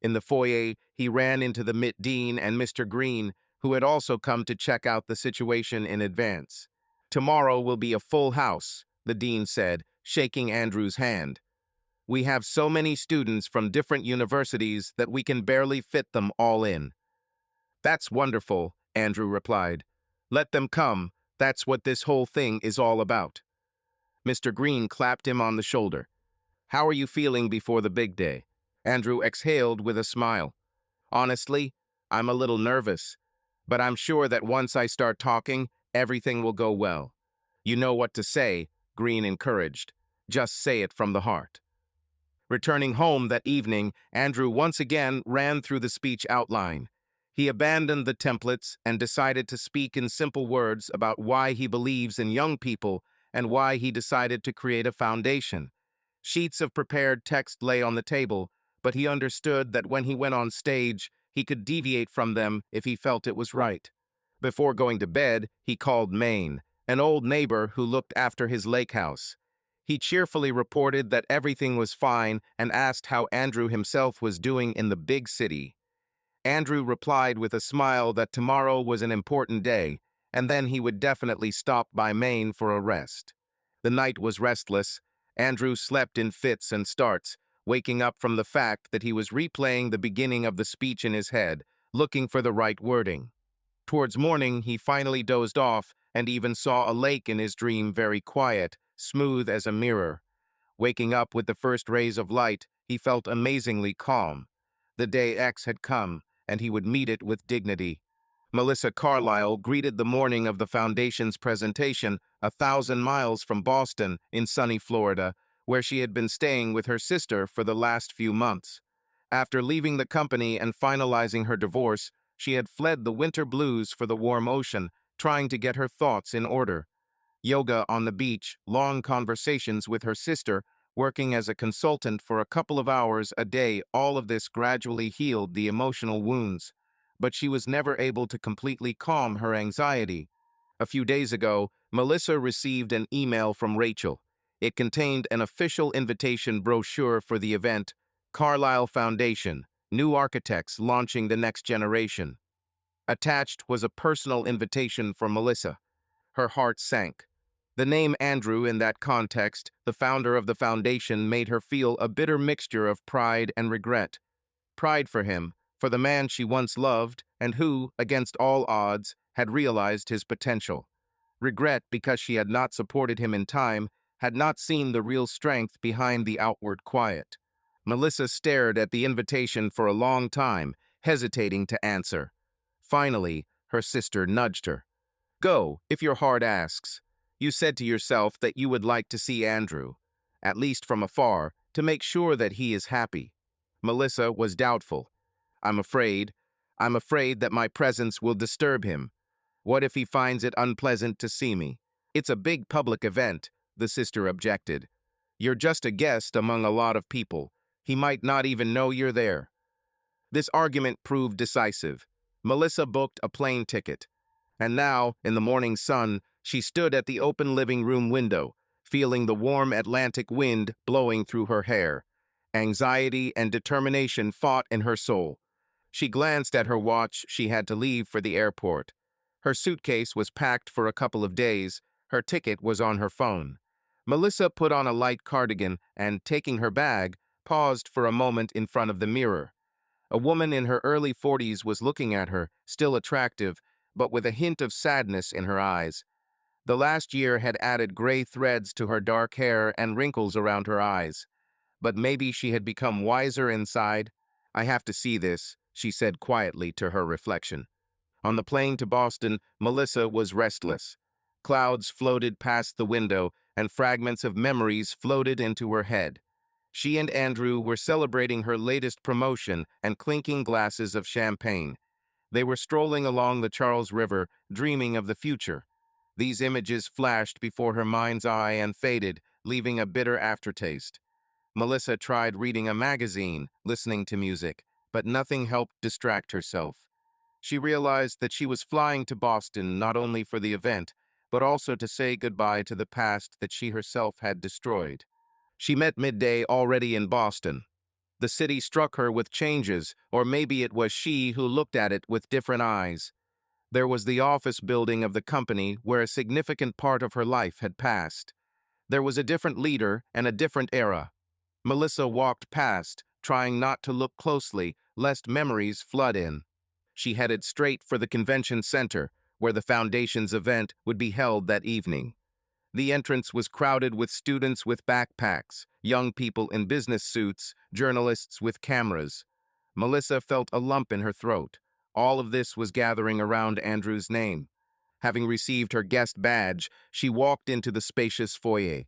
In the foyer, he ran into the MIT Dean and Mr. Green, who had also come to check out the situation in advance. Tomorrow will be a full house, the dean said, shaking Andrew's hand. We have so many students from different universities that we can barely fit them all in. That's wonderful, Andrew replied. Let them come. That's what this whole thing is all about. Mr. Green clapped him on the shoulder. How are you feeling before the big day? Andrew exhaled with a smile. Honestly, I'm a little nervous, but I'm sure that once I start talking, everything will go well. You know what to say, Green encouraged. Just say it from the heart. Returning home that evening, Andrew once again ran through the speech outline. He abandoned the templates and decided to speak in simple words about why he believes in young people and why he decided to create a foundation. Sheets of prepared text lay on the table, but he understood that when he went on stage, he could deviate from them if he felt it was right. Before going to bed, he called Maine, an old neighbor who looked after his lake house. He cheerfully reported that everything was fine and asked how Andrew himself was doing in the big city. Andrew replied with a smile that tomorrow was an important day, and then he would definitely stop by Maine for a rest. The night was restless. Andrew slept in fits and starts, waking up from the fact that he was replaying the beginning of the speech in his head, looking for the right wording. Towards morning, he finally dozed off and even saw a lake in his dream, very quiet, smooth as a mirror. Waking up with the first rays of light, he felt amazingly calm. The day X had come, and he would meet it with dignity. Melissa Carlisle greeted the morning of the Foundation's presentation 1,000 miles from Boston in sunny Florida, where she had been staying with her sister for the last few months. After leaving the company and finalizing her divorce, she had fled the winter blues for the warm ocean, trying to get her thoughts in order. Yoga on the beach, long conversations with her sister, working as a consultant for a couple of hours a day, all of this gradually healed the emotional wounds. But she was never able to completely calm her anxiety. A few days ago, Melissa received an email from Rachel. It contained an official invitation brochure for the event, Carlisle Foundation, New Architects Launching the Next Generation. Attached was a personal invitation for Melissa. Her heart sank. The name Andrew in that context, the founder of the foundation, made her feel a bitter mixture of pride and regret. Pride for him, for the man she once loved and who, against all odds, had realized his potential. Regret because she had not supported him in time, had not seen the real strength behind the outward quiet. Melissa stared at the invitation for a long time, hesitating to answer. Finally, her sister nudged her. Go, if your heart asks. You said to yourself that you would like to see Andrew, at least from afar, to make sure that he is happy. Melissa was doubtful. I'm afraid that my presence will disturb him. What if he finds it unpleasant to see me? It's a big public event, the sister objected. You're just a guest among a lot of people. He might not even know you're there. This argument proved decisive. Melissa booked a plane ticket. And now, in the morning sun, she stood at the open living room window, feeling the warm Atlantic wind blowing through her hair. Anxiety and determination fought in her soul. She glanced at her watch. She had to leave for the airport. Her suitcase was packed for a couple of days. Her ticket was on her phone. Melissa put on a light cardigan and, taking her bag, paused for a moment in front of the mirror. A woman in her early 40s was looking at her, still attractive, but with a hint of sadness in her eyes. The last year had added gray threads to her dark hair and wrinkles around her eyes. But maybe she had become wiser inside. I have to see this, she said quietly to her reflection. On the plane to Boston, Melissa was restless. Clouds floated past the window, and fragments of memories floated into her head. She and Andrew were celebrating her latest promotion and clinking glasses of champagne. They were strolling along the Charles River, dreaming of the future. These images flashed before her mind's eye and faded, leaving a bitter aftertaste. Melissa tried reading a magazine, listening to music, but nothing helped distract herself. She realized that she was flying to Boston not only for the event, but also to say goodbye to the past that she herself had destroyed. She met midday already in Boston. The city struck her with changes, or maybe it was she who looked at it with different eyes. There was the office building of the company where a significant part of her life had passed. There was a different leader and a different era. Melissa walked past, trying not to look closely, lest memories flood in. She headed straight for the convention center, where the foundation's event would be held that evening. The entrance was crowded with students with backpacks, young people in business suits, journalists with cameras. Melissa felt a lump in her throat. All of this was gathering around Andrew's name. Having received her guest badge, she walked into the spacious foyer.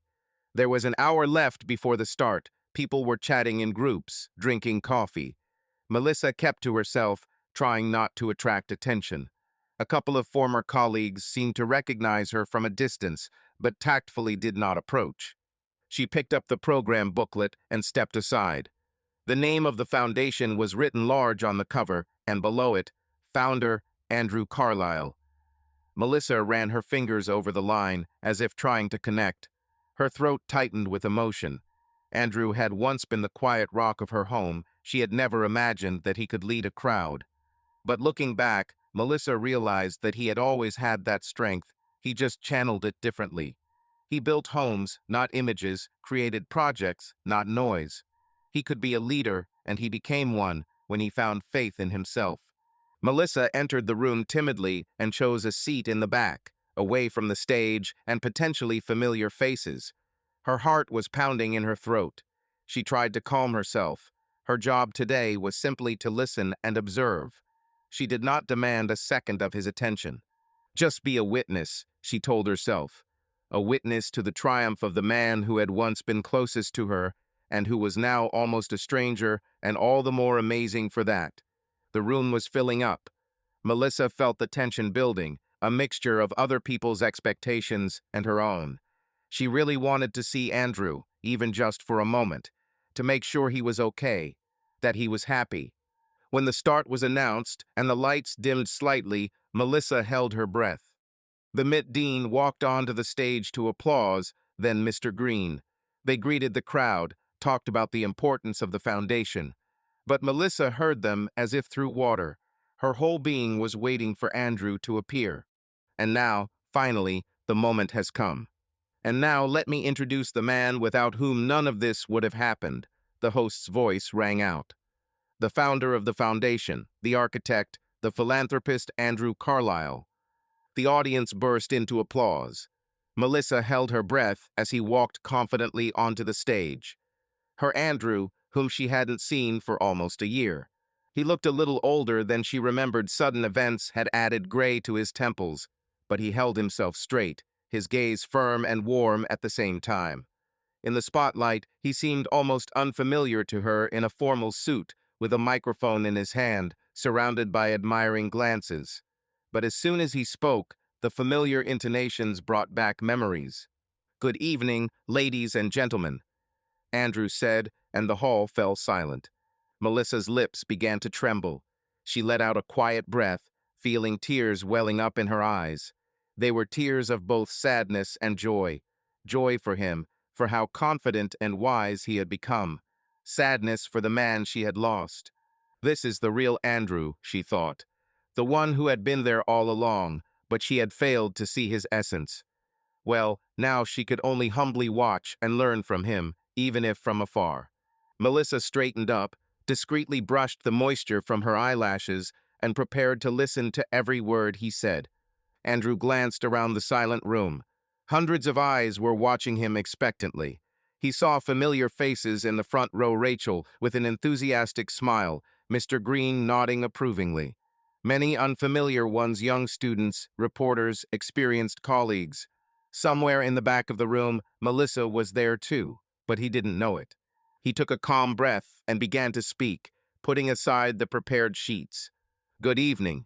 There was an hour left before the start. People were chatting in groups, drinking coffee. Melissa kept to herself, trying not to attract attention. A couple of former colleagues seemed to recognize her from a distance, but tactfully did not approach. She picked up the program booklet and stepped aside. The name of the foundation was written large on the cover, and below it, Founder Andrew Carlisle. Melissa ran her fingers over the line, as if trying to connect. Her throat tightened with emotion. Andrew had once been the quiet rock of her home. She had never imagined that he could lead a crowd. But looking back, Melissa realized that he had always had that strength. He just channeled it differently. He built homes, not images, created projects, not noise. He could be a leader, and he became one when he found faith in himself. Melissa entered the room timidly and chose a seat in the back, away from the stage and potentially familiar faces. Her heart was pounding in her throat. She tried to calm herself. Her job today was simply to listen and observe. She did not demand a second of his attention. Just be a witness, she told herself. A witness to the triumph of the man who had once been closest to her and who was now almost a stranger, and all the more amazing for that. The room was filling up. Melissa felt the tension building, a mixture of other people's expectations and her own. She really wanted to see Andrew, even just for a moment, to make sure he was okay, that he was happy. When the start was announced and the lights dimmed slightly, Melissa held her breath. The Met Dean walked onto the stage to applause, then Mr. Green. They greeted the crowd, talked about the importance of the foundation. But Melissa heard them as if through water. Her whole being was waiting for Andrew to appear. And now, finally, the moment has come. And now let me introduce the man without whom none of this would have happened. The host's voice rang out. The founder of the foundation, the architect, the philanthropist Andrew Carlisle. The audience burst into applause. Melissa held her breath as he walked confidently onto the stage. Her Andrew, whom she hadn't seen for almost a year. He looked a little older than she remembered. Sudden events had added gray to his temples, but he held himself straight, his gaze firm and warm at the same time. In the spotlight, he seemed almost unfamiliar to her in a formal suit, with a microphone in his hand, surrounded by admiring glances. But as soon as he spoke, the familiar intonations brought back memories. "Good evening, ladies and gentlemen," Andrew said, and the hall fell silent. Melissa's lips began to tremble. She let out a quiet breath, feeling tears welling up in her eyes. They were tears of both sadness and joy. Joy for him, for how confident and wise he had become. Sadness for the man she had lost. This is the real Andrew, she thought. The one who had been there all along, but she had failed to see his essence. Well, now she could only humbly watch and learn from him, even if from afar. Melissa straightened up, discreetly brushed the moisture from her eyelashes, and prepared to listen to every word he said. Andrew glanced around the silent room. Hundreds of eyes were watching him expectantly. He saw familiar faces in the front row. Rachel, with an enthusiastic smile, Mr. Green nodding approvingly. Many unfamiliar ones, young students, reporters, experienced colleagues. Somewhere in the back of the room, Melissa was there too, but he didn't know it. He took a calm breath and began to speak, putting aside the prepared sheets. "Good evening.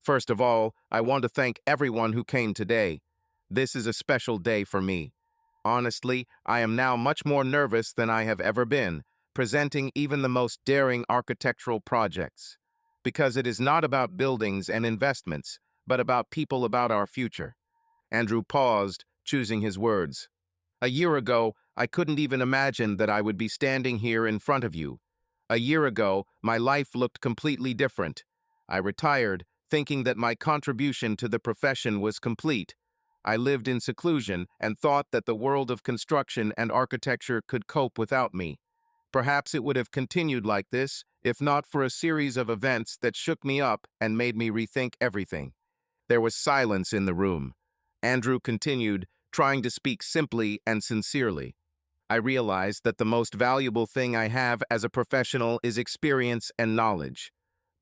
First of all, I want to thank everyone who came today. This is a special day for me. Honestly, I am now much more nervous than I have ever been, presenting even the most daring architectural projects. Because it is not about buildings and investments, but about people, about our future. Andrew paused, choosing his words. A year ago, I couldn't even imagine that I would be standing here in front of you. A year ago, my life looked completely different. I retired, thinking that my contribution to the profession was complete. I lived in seclusion and thought that the world of construction and architecture could cope without me. Perhaps it would have continued like this if not for a series of events that shook me up and made me rethink everything. There was silence in the room. Andrew continued, trying to speak simply and sincerely. I realized that the most valuable thing I have as a professional is experience and knowledge.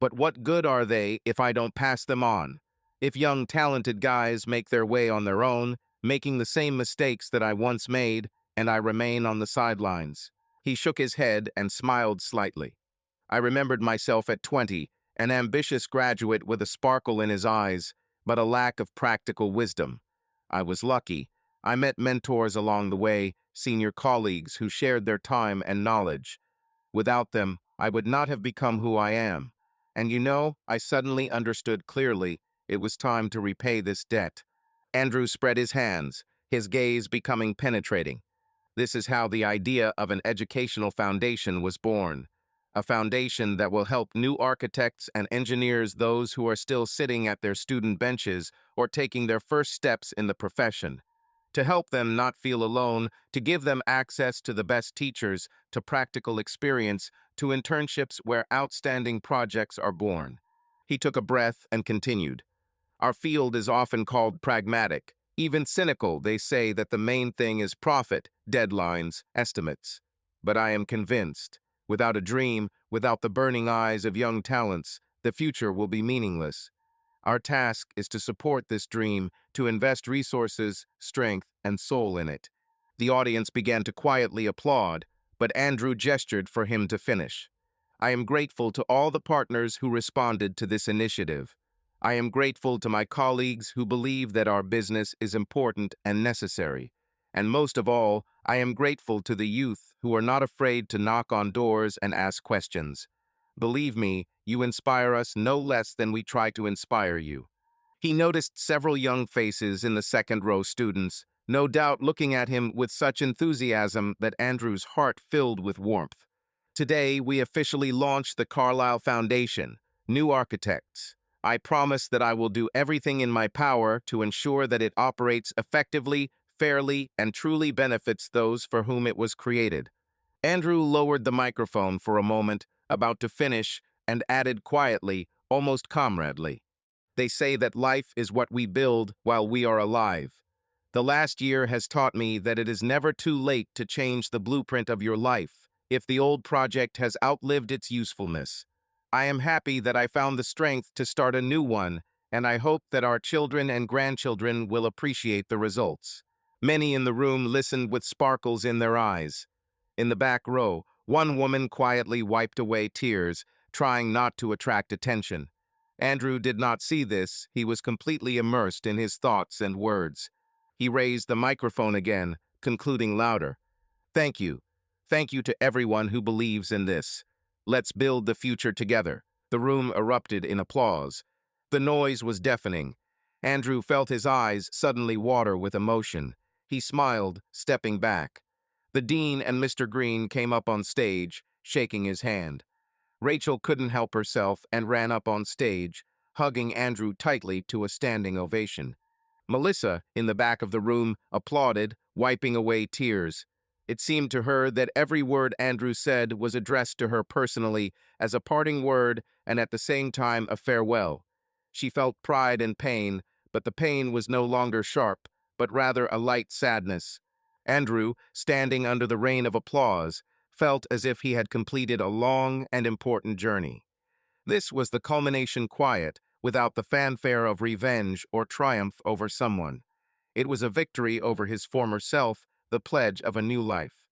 But what good are they if I don't pass them on? If young, talented guys make their way on their own, making the same mistakes that I once made, and I remain on the sidelines. He shook his head and smiled slightly. I remembered myself at 20, an ambitious graduate with a sparkle in his eyes, but a lack of practical wisdom. I was lucky. I met mentors along the way, senior colleagues who shared their time and knowledge. Without them, I would not have become who I am. And I suddenly understood clearly it was time to repay this debt. Andrew spread his hands, his gaze becoming penetrating. This is how the idea of an educational foundation was born. A foundation that will help new architects and engineers, those who are still sitting at their student benches or taking their first steps in the profession. To help them not feel alone, to give them access to the best teachers, to practical experience, to internships where outstanding projects are born. He took a breath and continued. Our field is often called pragmatic, even cynical. They say that the main thing is profit, deadlines, estimates. But I am convinced, without a dream, without the burning eyes of young talents, the future will be meaningless. Our task is to support this dream, to invest resources, strength, and soul in it. The audience began to quietly applaud, but Andrew gestured for him to finish. I am grateful to all the partners who responded to this initiative. I am grateful to my colleagues who believe that our business is important and necessary. And most of all, I am grateful to the youth who are not afraid to knock on doors and ask questions. Believe me, you inspire us no less than we try to inspire you. He noticed several young faces in the second-row students, no doubt looking at him with such enthusiasm that Andrew's heart filled with warmth. Today, we officially launch the Carlisle Foundation, New Architects. I promise that I will do everything in my power to ensure that it operates effectively, fairly, and truly benefits those for whom it was created. Andrew lowered the microphone for a moment, about to finish, and added quietly, almost comradely. They say that life is what we build while we are alive. The last year has taught me that it is never too late to change the blueprint of your life if the old project has outlived its usefulness. I am happy that I found the strength to start a new one, and I hope that our children and grandchildren will appreciate the results. Many in the room listened with sparkles in their eyes. In the back row, one woman quietly wiped away tears, trying not to attract attention. Andrew did not see this. He was completely immersed in his thoughts and words. He raised the microphone again, concluding louder. Thank you. Thank you to everyone who believes in this. Let's build the future together. The room erupted in applause. The noise was deafening. Andrew felt his eyes suddenly water with emotion. He smiled, stepping back. The dean and Mr. Green came up on stage, shaking his hand. Rachel couldn't help herself and ran up on stage, hugging Andrew tightly to a standing ovation. Melissa, in the back of the room, applauded, wiping away tears. It seemed to her that every word Andrew said was addressed to her personally as a parting word and at the same time a farewell. She felt pride and pain, but the pain was no longer sharp, but rather a light sadness. Andrew, standing under the rain of applause, felt as if he had completed a long and important journey. This was the culmination quiet, without the fanfare of revenge or triumph over someone. It was a victory over his former self, the pledge of a new life.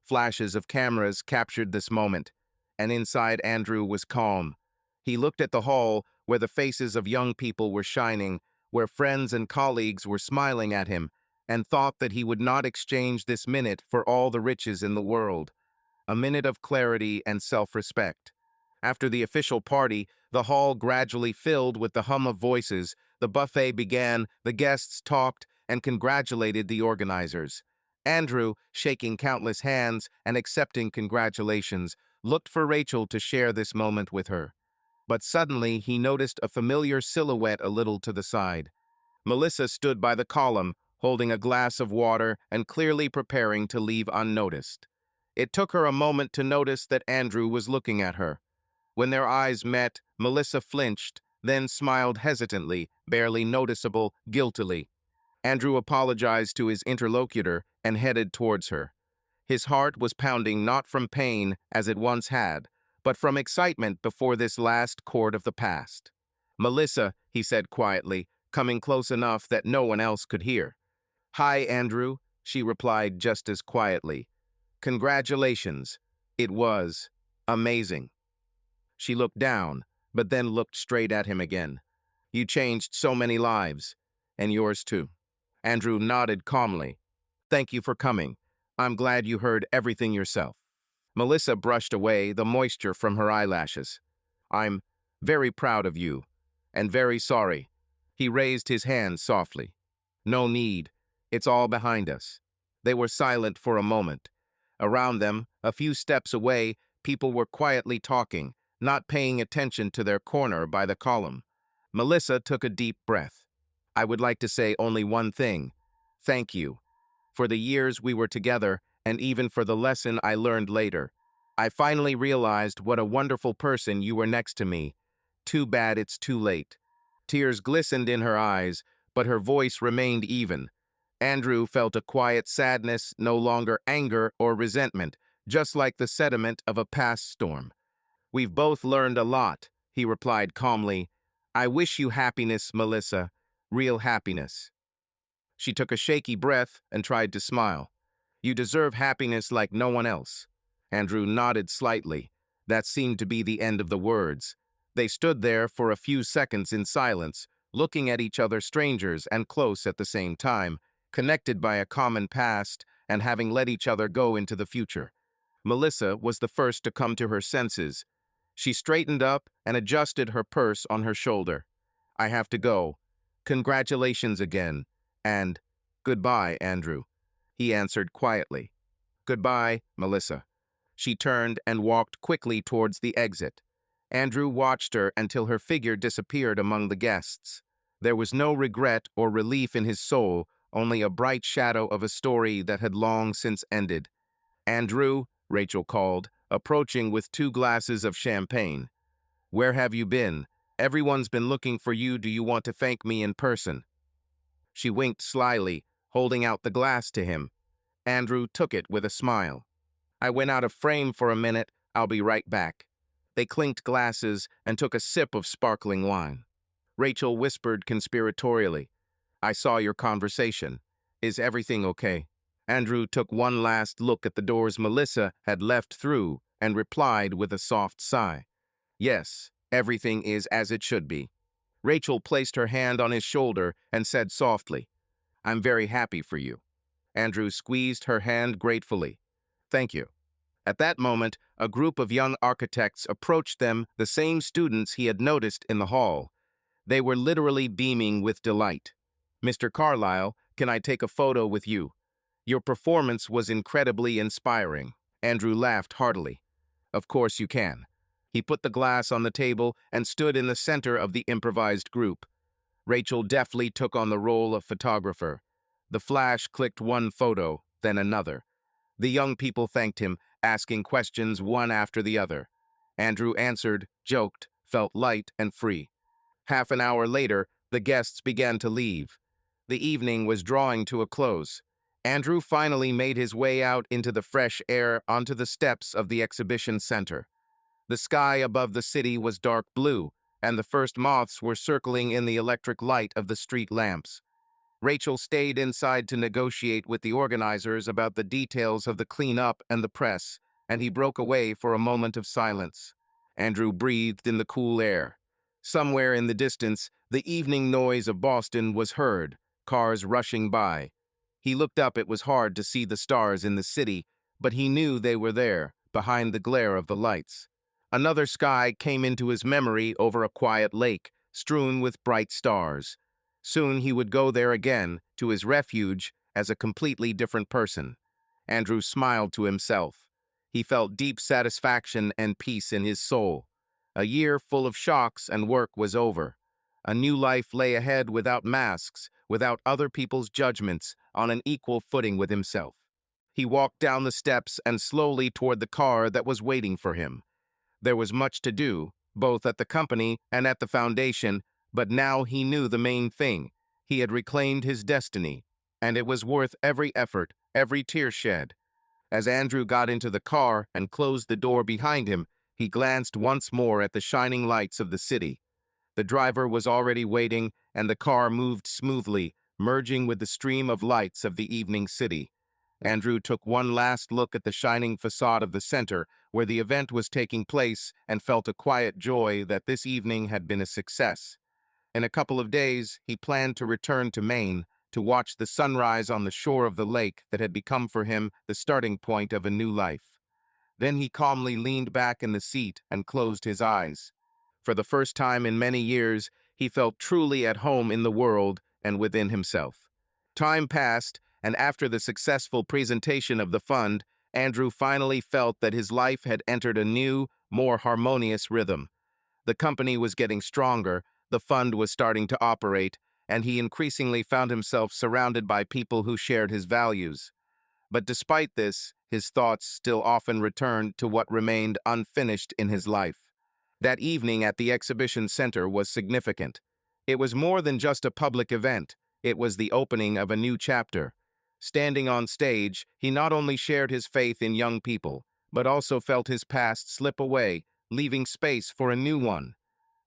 Flashes of cameras captured this moment, and inside Andrew was calm. He looked at the hall, where the faces of young people were shining, where friends and colleagues were smiling at him and thought that he would not exchange this minute for all the riches in the world. A minute of clarity and self-respect. After the official party, the hall gradually filled with the hum of voices. The buffet began, the guests talked, and congratulated the organizers. Andrew, shaking countless hands and accepting congratulations, looked for Rachel to share this moment with her. But suddenly he noticed a familiar silhouette a little to the side. Melissa stood by the column, holding a glass of water and clearly preparing to leave unnoticed. It took her a moment to notice that Andrew was looking at her. When their eyes met, Melissa flinched, then smiled hesitantly, barely noticeable, guiltily. Andrew apologized to his interlocutor and headed towards her. His heart was pounding not from pain, as it once had, but from excitement before this last chord of the past. "Melissa," he said quietly, coming close enough that no one else could hear. "Hi, Andrew," she replied just as quietly. "Congratulations. It was amazing." She looked down, but then looked straight at him again. "You changed so many lives, and yours too." Andrew nodded calmly. "Thank you for coming. I'm glad you heard everything yourself." Melissa brushed away the moisture from her eyelashes. "I'm very proud of you, and very sorry." He raised his hand softly. "No need. It's all behind us." They were silent for a moment. Around them, a few steps away, people were quietly talking, not paying attention to their corner by the column. Melissa took a deep breath. "I would like to say only one thing. Thank you. For the years we were together, and even for the lesson I learned later. I finally realized what a wonderful person you were next to me. Too bad it's too late." Tears glistened in her eyes, but her voice remained even. Andrew felt a quiet sadness, no longer anger or resentment, just like the sediment of a past storm. "We've both learned a lot," he replied calmly. "I wish you happiness, Melissa. Real happiness." She took a shaky breath and tried to smile. "You deserve happiness like no one else." Andrew nodded slightly. That seemed to be the end of the words. They stood there for a few seconds in silence, looking at each other, strangers and close at the same time, connected by a common past and having let each other go into the future. Melissa was the first to come to her senses. She straightened up and adjusted her purse on her shoulder. "I have to go. Congratulations again. And goodbye, Andrew," he answered quietly. "Goodbye, Melissa." She turned and walked quickly towards the exit. Andrew watched her until her figure disappeared among the guests. There was no regret or relief in his soul, only a bright shadow of a story that had long since ended. "Andrew," Rachel called, approaching with 2 glasses of champagne. "Where have you been? Everyone's been looking for you. Do you want to thank me in person?" She winked slyly, holding out the glass to him. Andrew took it with a smile. "I went out of frame for a minute. I'll be right back." They clinked glasses and took a sip of sparkling wine. Rachel whispered conspiratorially, "I saw your conversation. Is everything okay?" Andrew took one last look at the doors Melissa had left through and replied with a soft sigh. "Yes, everything is as it should be." Rachel placed her hand on his shoulder and said softly, "I'm very happy for you." Andrew squeezed her hand gratefully. "Thank you." At that moment, a group of young architects approached them, the same students he had noticed in the hall. They were literally beaming with delight. "Mr. Carlyle, can I take a photo with you? Your performance was incredibly inspiring." Andrew laughed heartily. "Of course you can." He put the glass on the table and stood in the center of the improvised group. Rachel deftly took on the role of photographer. The flash clicked one photo, then another. The young people thanked him, asking questions one after the other. Andrew answered, joked, felt light and free. Half an hour later, the guests began to leave. The evening was drawing to a close. Andrew finally made his way out into the fresh air onto the steps of the exhibition center. The sky above the city was dark blue, and the first moths were circling in the electric light of the street lamps. Rachel stayed inside to negotiate with the organizers about the details of the cleanup and the press, and he broke away for a moment of silence. Andrew breathed in the cool air. Somewhere in the distance, the evening noise of Boston was heard, cars rushing by. He looked up. It was hard to see the stars in the city, but he knew they were there, behind the glare of the lights. Another sky came into his memory over a quiet lake, strewn with bright stars. Soon he would go there again, to his refuge, as a completely different person. Andrew smiled to himself. He felt deep satisfaction and peace in his soul. A year full of shocks and work was over. A new life lay ahead without masks, without other people's judgments, on an equal footing with himself. He walked down the steps and slowly toward the car that was waiting for him. There was much to do, both at the company and at the foundation, but now he knew the main thing. He had reclaimed his destiny, and it was worth every effort, every tear shed. As Andrew got into the car and closed the door behind him, he glanced once more at the shining lights of the city. The driver was already waiting, and the car moved smoothly, merging with the stream of lights of the evening city. Andrew took one last look at the shining facade of the center, where the event was taking place, and felt a quiet joy that this evening had been a success. In a couple of days, he planned to return to Maine, to watch the sunrise on the shore of the lake that had become for him the starting point of a new life. Then he calmly leaned back in the seat and closed his eyes. For the first time in many years, he felt truly at home in the world and within himself. Time passed, and after the successful presentation of the fund, Andrew finally felt that his life had entered a new, more harmonious rhythm. The company was getting stronger, the fund was starting to operate, and he increasingly found himself surrounded by people who shared his values. But despite this, his thoughts still often returned to what remained unfinished in his life. That evening at the exhibition center was significant. It was more than just a public event. It was the opening of a new chapter. Standing on stage, he not only shared his faith in young people, but also felt his past slip away, leaving space for a new one,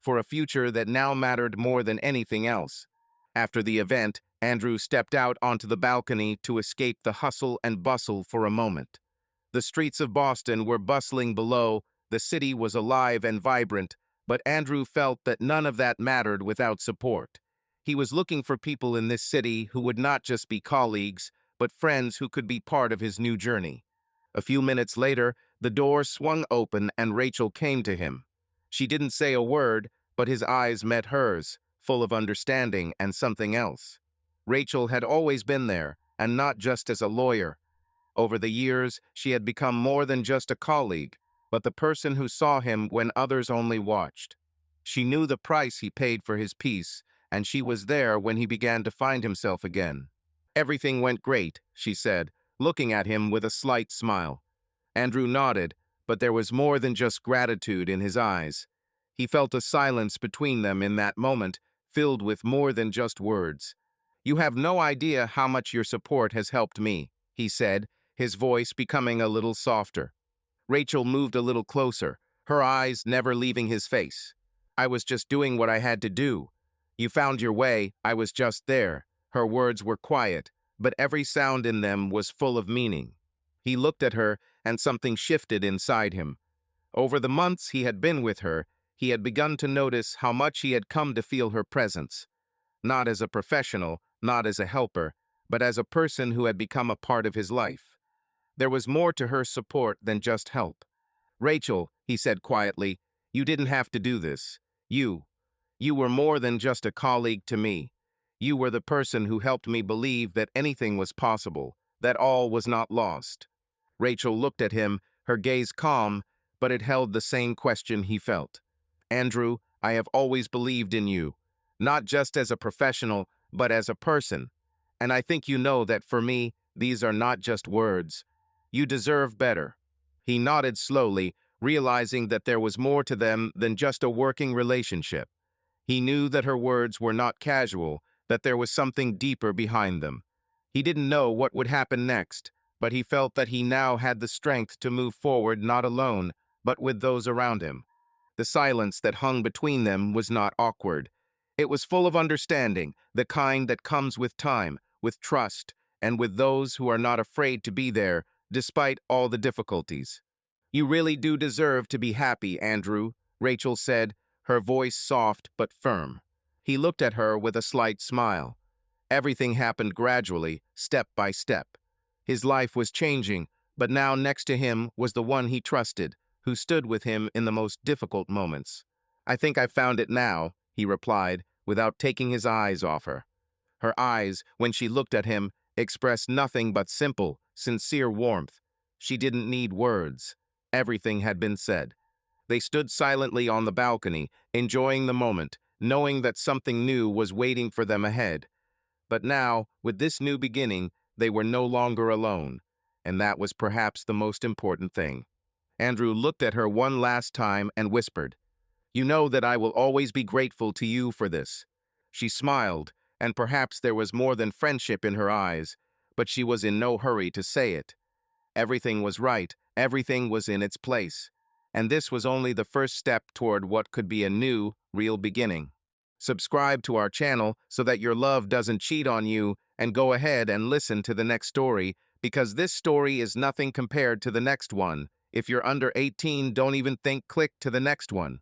for a future that now mattered more than anything else. After the event, Andrew stepped out onto the balcony to escape the hustle and bustle for a moment. The streets of Boston were bustling below, the city was alive and vibrant, but Andrew felt that none of that mattered without support. He was looking for people in this city who would not just be colleagues, but friends who could be part of his new journey. A few minutes later, the door swung open and Rachel came to him. She didn't say a word, but his eyes met hers, full of understanding and something else. Rachel had always been there, and not just as a lawyer. Over the years, she had become more than just a colleague, but the person who saw him when others only watched. She knew the price he paid for his peace, and she was there when he began to find himself again. "Everything went great," she said, looking at him with a slight smile. Andrew nodded, but there was more than just gratitude in his eyes. He felt a silence between them in that moment, filled with more than just words. "You have no idea how much your support has helped me," he said, his voice becoming a little softer. Rachel moved a little closer, her eyes never leaving his face. "I was just doing what I had to do. You found your way, I was just there." Her words were quiet, but every sound in them was full of meaning. He looked at her, and something shifted inside him. Over the months he had been with her, he had begun to notice how much he had come to feel her presence. Not as a professional, not as a helper, but as a person who had become a part of his life. There was more to her support than just help. "Rachel," he said quietly, "you didn't have to do this. You were more than just a colleague to me. You were the person who helped me believe that anything was possible, that all was not lost." Rachel looked at him, her gaze calm, but it held the same question he felt. "Andrew, I have always believed in you, not just as a professional, but as a person. And I think you know that for me, these are not just words. You deserve better." He nodded slowly, realizing that there was more to them than just a working relationship. He knew that her words were not casual, that there was something deeper behind them. He didn't know what would happen next, but he felt that he now had the strength to move forward not alone, but with those around him. The silence that hung between them was not awkward. It was full of understanding, the kind that comes with time, with trust, and with those who are not afraid to be there, despite all the difficulties. "You really do deserve to be happy, Andrew," Rachel said, her voice soft but firm. He looked at her with a slight smile. Everything happened gradually, step by step. His life was changing, but now next to him was the one he trusted, who stood with him in the most difficult moments. "I think I've found it now," he replied, without taking his eyes off her. Her eyes, when she looked at him, expressed nothing but simple, sincere warmth. She didn't need words. Everything had been said. They stood silently on the balcony, enjoying the moment, knowing that something new was waiting for them ahead. But now, with this new beginning, they were no longer alone, and that was perhaps the most important thing. Andrew looked at her one last time and whispered, "You know that I will always be grateful to you for this." She smiled, and perhaps there was more than friendship in her eyes, but she was in no hurry to say it. Everything was right, everything was in its place, and this was only the first step toward what could be a new, real beginning. Subscribe to our channel so that your love doesn't cheat on you, and go ahead and listen to the next story, because this story is nothing compared to the next one. If you're under 18, don't even think click to the next one.